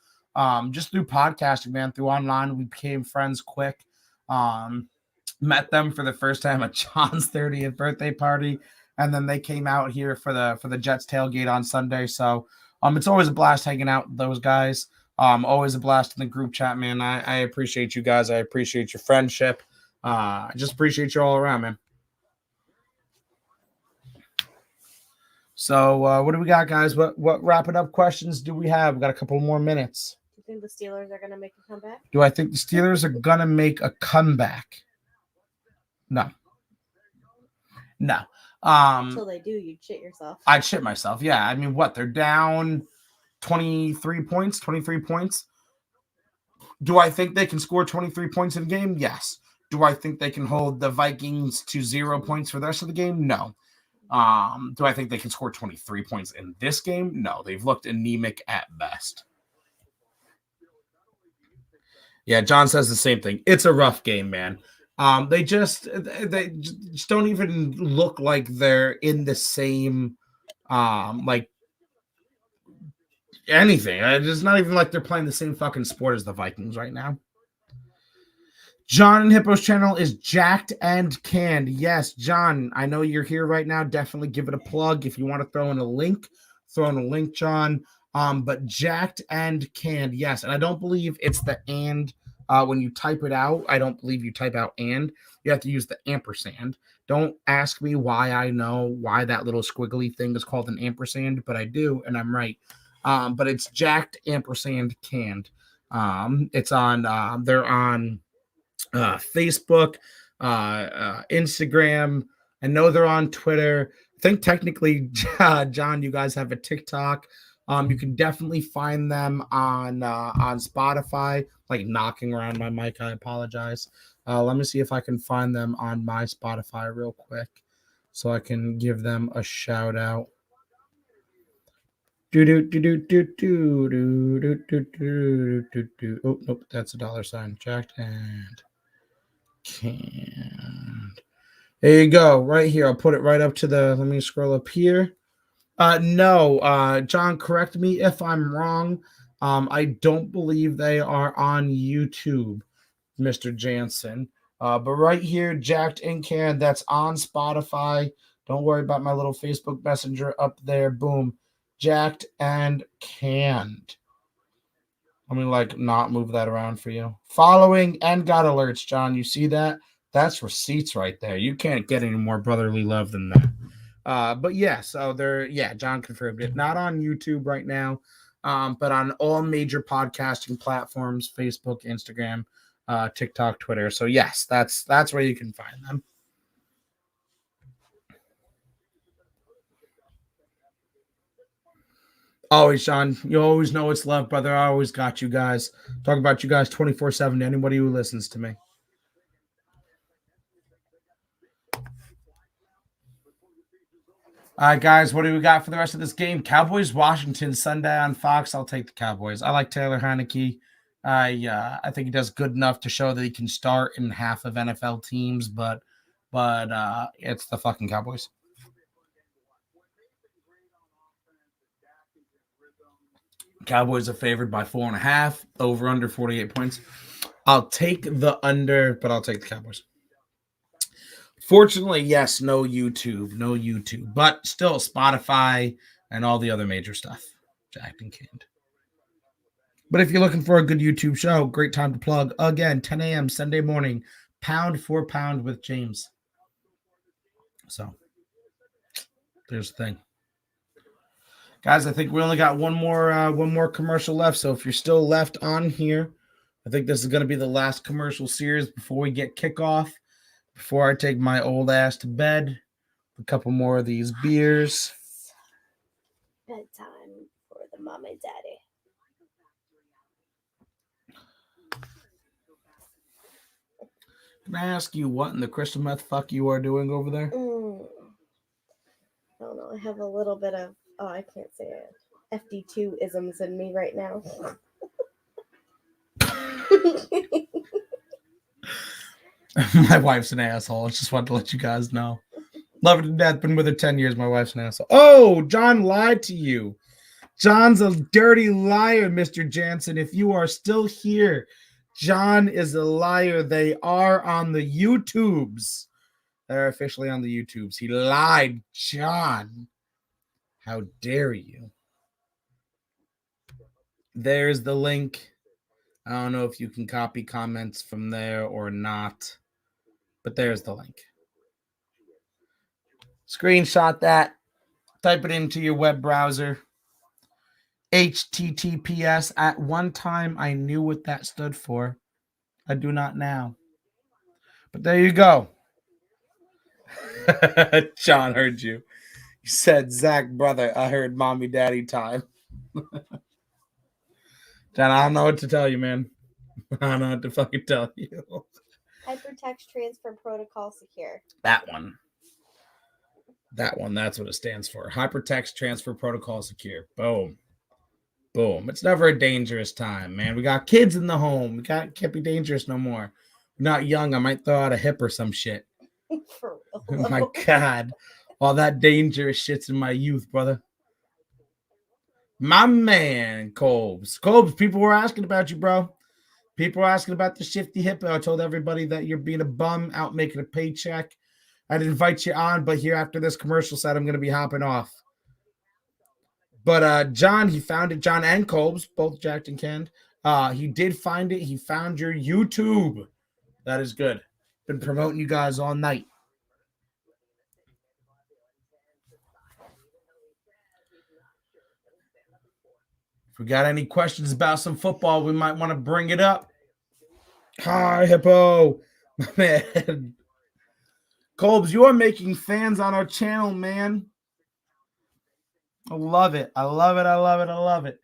just through podcasting, man, through online. We became friends quick. Met them for the first time at John's 30th birthday party, and then they came out here for the Jets tailgate on Sunday. So it's always a blast hanging out with those guys. Always a blast in the group chat, man. I appreciate you guys. I appreciate your friendship. I just appreciate you all around, man. So what do we got, guys? What wrapping up questions do we have? We got a couple more minutes. Do you think the Steelers are going to make a comeback? Do I think the Steelers are going to make a comeback? No. Until they do, you'd shit yourself. I'd shit myself. Yeah. I mean, what? They're down 23 points. Do I think they can score 23 points in a game? Yes. Do I think they can hold the Vikings to 0 points for the rest of the game? No. Do I think they can score 23 points in this game? No. They've looked anemic at best. Yeah, John says the same thing. It's a rough game, man. They just don't even look like they're in the same like anything. It's not even like they're playing the same fucking sport as the Vikings right now. John and Hippo's channel is Jacked and Canned. Yes, John, I know you're here right now. Definitely give it a plug. If you want to throw in a link, John. But Jacked and Canned, yes. And I don't believe it's the and when you type it out. I don't believe you type out and. You have to use the ampersand. Don't ask me why I know why that little squiggly thing is called an ampersand, but I do, and I'm right. but it's Jacked Ampersand Canned. It's on. They're on Facebook, Instagram. I know they're on Twitter. I think technically, John, you guys have a TikTok. You can definitely find them on Spotify. Like knocking around my mic, I apologize. Let me see if I can find them on my Spotify real quick, so I can give them a shout out. Do do do do do do do do do do do do. Oh nope, that's a $. Jacked and canned. There you go, right here. I'll put it right up to the. Let me scroll up here. No, John, correct me if I'm wrong. I don't believe they are on YouTube, Mr. Jansen. But right here, Jacked and Canned, that's on Spotify. Don't worry about my little Facebook Messenger up there. Boom. Jacked and Canned. Let me not move that around for you. Following and got alerts, John. You see that? That's receipts right there. You can't get any more brotherly love than that. But yeah, so John confirmed it. Not on YouTube right now, but on all major podcasting platforms: Facebook, Instagram, TikTok, Twitter. So yes, that's where you can find them. Always, Sean. You always know it's love, brother. I always got you guys. Talk about you guys 24/7 to anybody who listens to me. All right, guys, what do we got for the rest of this game? Cowboys, Washington, Sunday on Fox. I'll take the Cowboys. I like Taylor Heineke. I think he does good enough to show that he can start in half of NFL teams, but it's the fucking Cowboys. Cowboys are favored by 4.5, over under 48 points. I'll take the under, but I'll take the Cowboys. Fortunately, yes, no YouTube, but still Spotify and all the other major stuff. Jacked and Canned. But if you're looking for a good YouTube show, great time to plug. Again, 10 a.m. Sunday morning, pound for pound with James. So there's the thing. Guys, I think we only got one more commercial left. So if you're still left on here, I think this is going to be the last commercial series before we get kickoff. Before I take my old ass to bed, a couple more of these beers. Bedtime for the mom and daddy. Can I ask you what in the crystal meth fuck you are doing over there? I don't know. I have a little bit of, I can't say it, FD2 isms in me right now. My wife's an asshole. I just wanted to let you guys know. Love her to death. Been with her 10 years. My wife's an asshole. Oh, John lied to you. John's a dirty liar, Mr. Jansen. If you are still here, John is a liar. They are on the YouTubes. They're officially on the YouTubes. He lied, John. How dare you? There's the link. I don't know if you can copy comments from there or not, but there's the link. Screenshot that. Type it into your web browser. HTTPS. At one time, I knew what that stood for. I do not now. But there you go. John heard you. You said, Zach, brother, I heard mommy, daddy time. John, I don't know what to tell you, man. I don't know what to fucking tell you. Hypertext Transfer Protocol Secure. That one. That's what it stands for. Hypertext Transfer Protocol Secure. Boom. Boom. It's never a dangerous time, man. We got kids in the home. Can't be dangerous no more. We're not young. I might throw out a hip or some shit. For real. Oh my God. All that dangerous shit's in my youth, brother. My man, Colbs. Colbs, people were asking about you, bro. People were asking about the shifty hippo. I told everybody that you're being a bum out making a paycheck. I'd invite you on, but here after this commercial set, I'm going to be hopping off. But John, he found it. John and Colbs, both Jacked and Canned. He did find it. He found your YouTube. That is good. Been promoting you guys all night. If we got any questions about some football, we might want to bring it up. Hi, Hippo. My man. Colbs, you are making fans on our channel, man. I love it. I love it. I love it. I love it.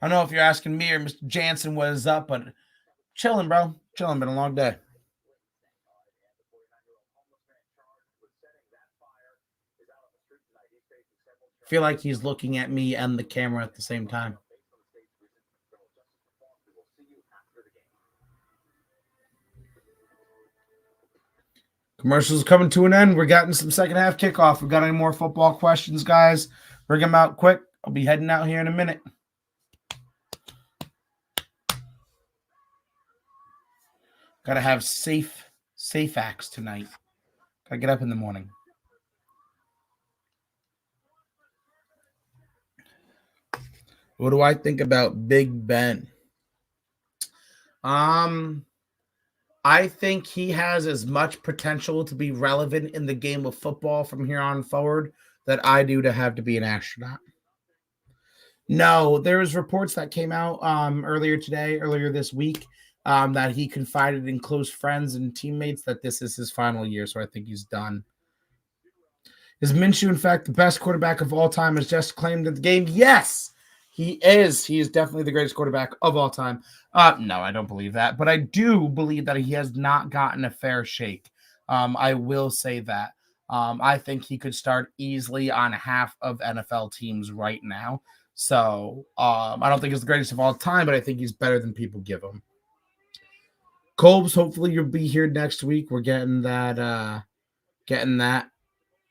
I don't know if you're asking me or Mr. Jansen what is up, but chilling, bro. Chilling. Been a long day. I feel like he's looking at me and the camera at the same time. Commercials coming to an end. We're getting some second half kickoff. We got any more football questions, guys? Bring them out quick. I'll be heading out here in a minute. Got to have safe acts tonight. Got to get up in the morning. What do I think about Big Ben? I think he has as much potential to be relevant in the game of football from here on forward that I do to have to be an astronaut. No, there was reports that came out earlier this week, that he confided in close friends and teammates that this is his final year, so I think he's done. Is Minshew, in fact, the best quarterback of all time, as just claimed in the game? Yes, he is. He is definitely the greatest quarterback of all time. No, I don't believe that, but I do believe that he has not gotten a fair shake. I will say that. I think he could start easily on half of NFL teams right now. So I don't think he's the greatest of all time, but I think he's better than people give him. Colbs, hopefully you'll be here next week. We're getting that.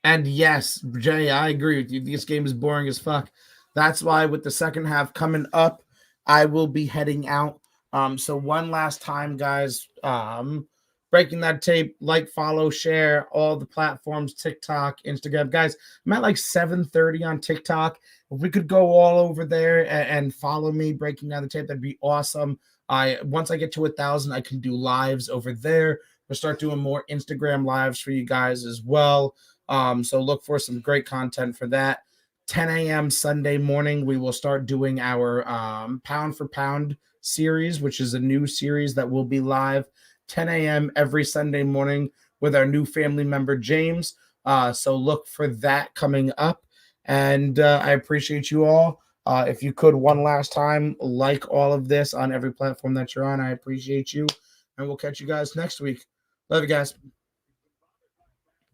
And yes, Jay, I agree with you. This game is boring as fuck. That's why with the second half coming up, I will be heading out. So one last time, guys, breaking that tape, like, follow, share, all the platforms, TikTok, Instagram. Guys, I'm at like 7:30 on TikTok. If we could go all over there and follow me, breaking down the tape, that'd be awesome. Once I get to 1,000, I can do lives over there. We'll start doing more Instagram lives for you guys as well. So look for some great content for that. 10 a.m. Sunday morning, we will start doing our Pound for Pound series, which is a new series that will be live 10 a.m. every Sunday morning with our new family member, James. So look for that coming up. And I appreciate you all. If you could, one last time, like all of this on every platform that you're on. I appreciate you. And we'll catch you guys next week. Love you guys.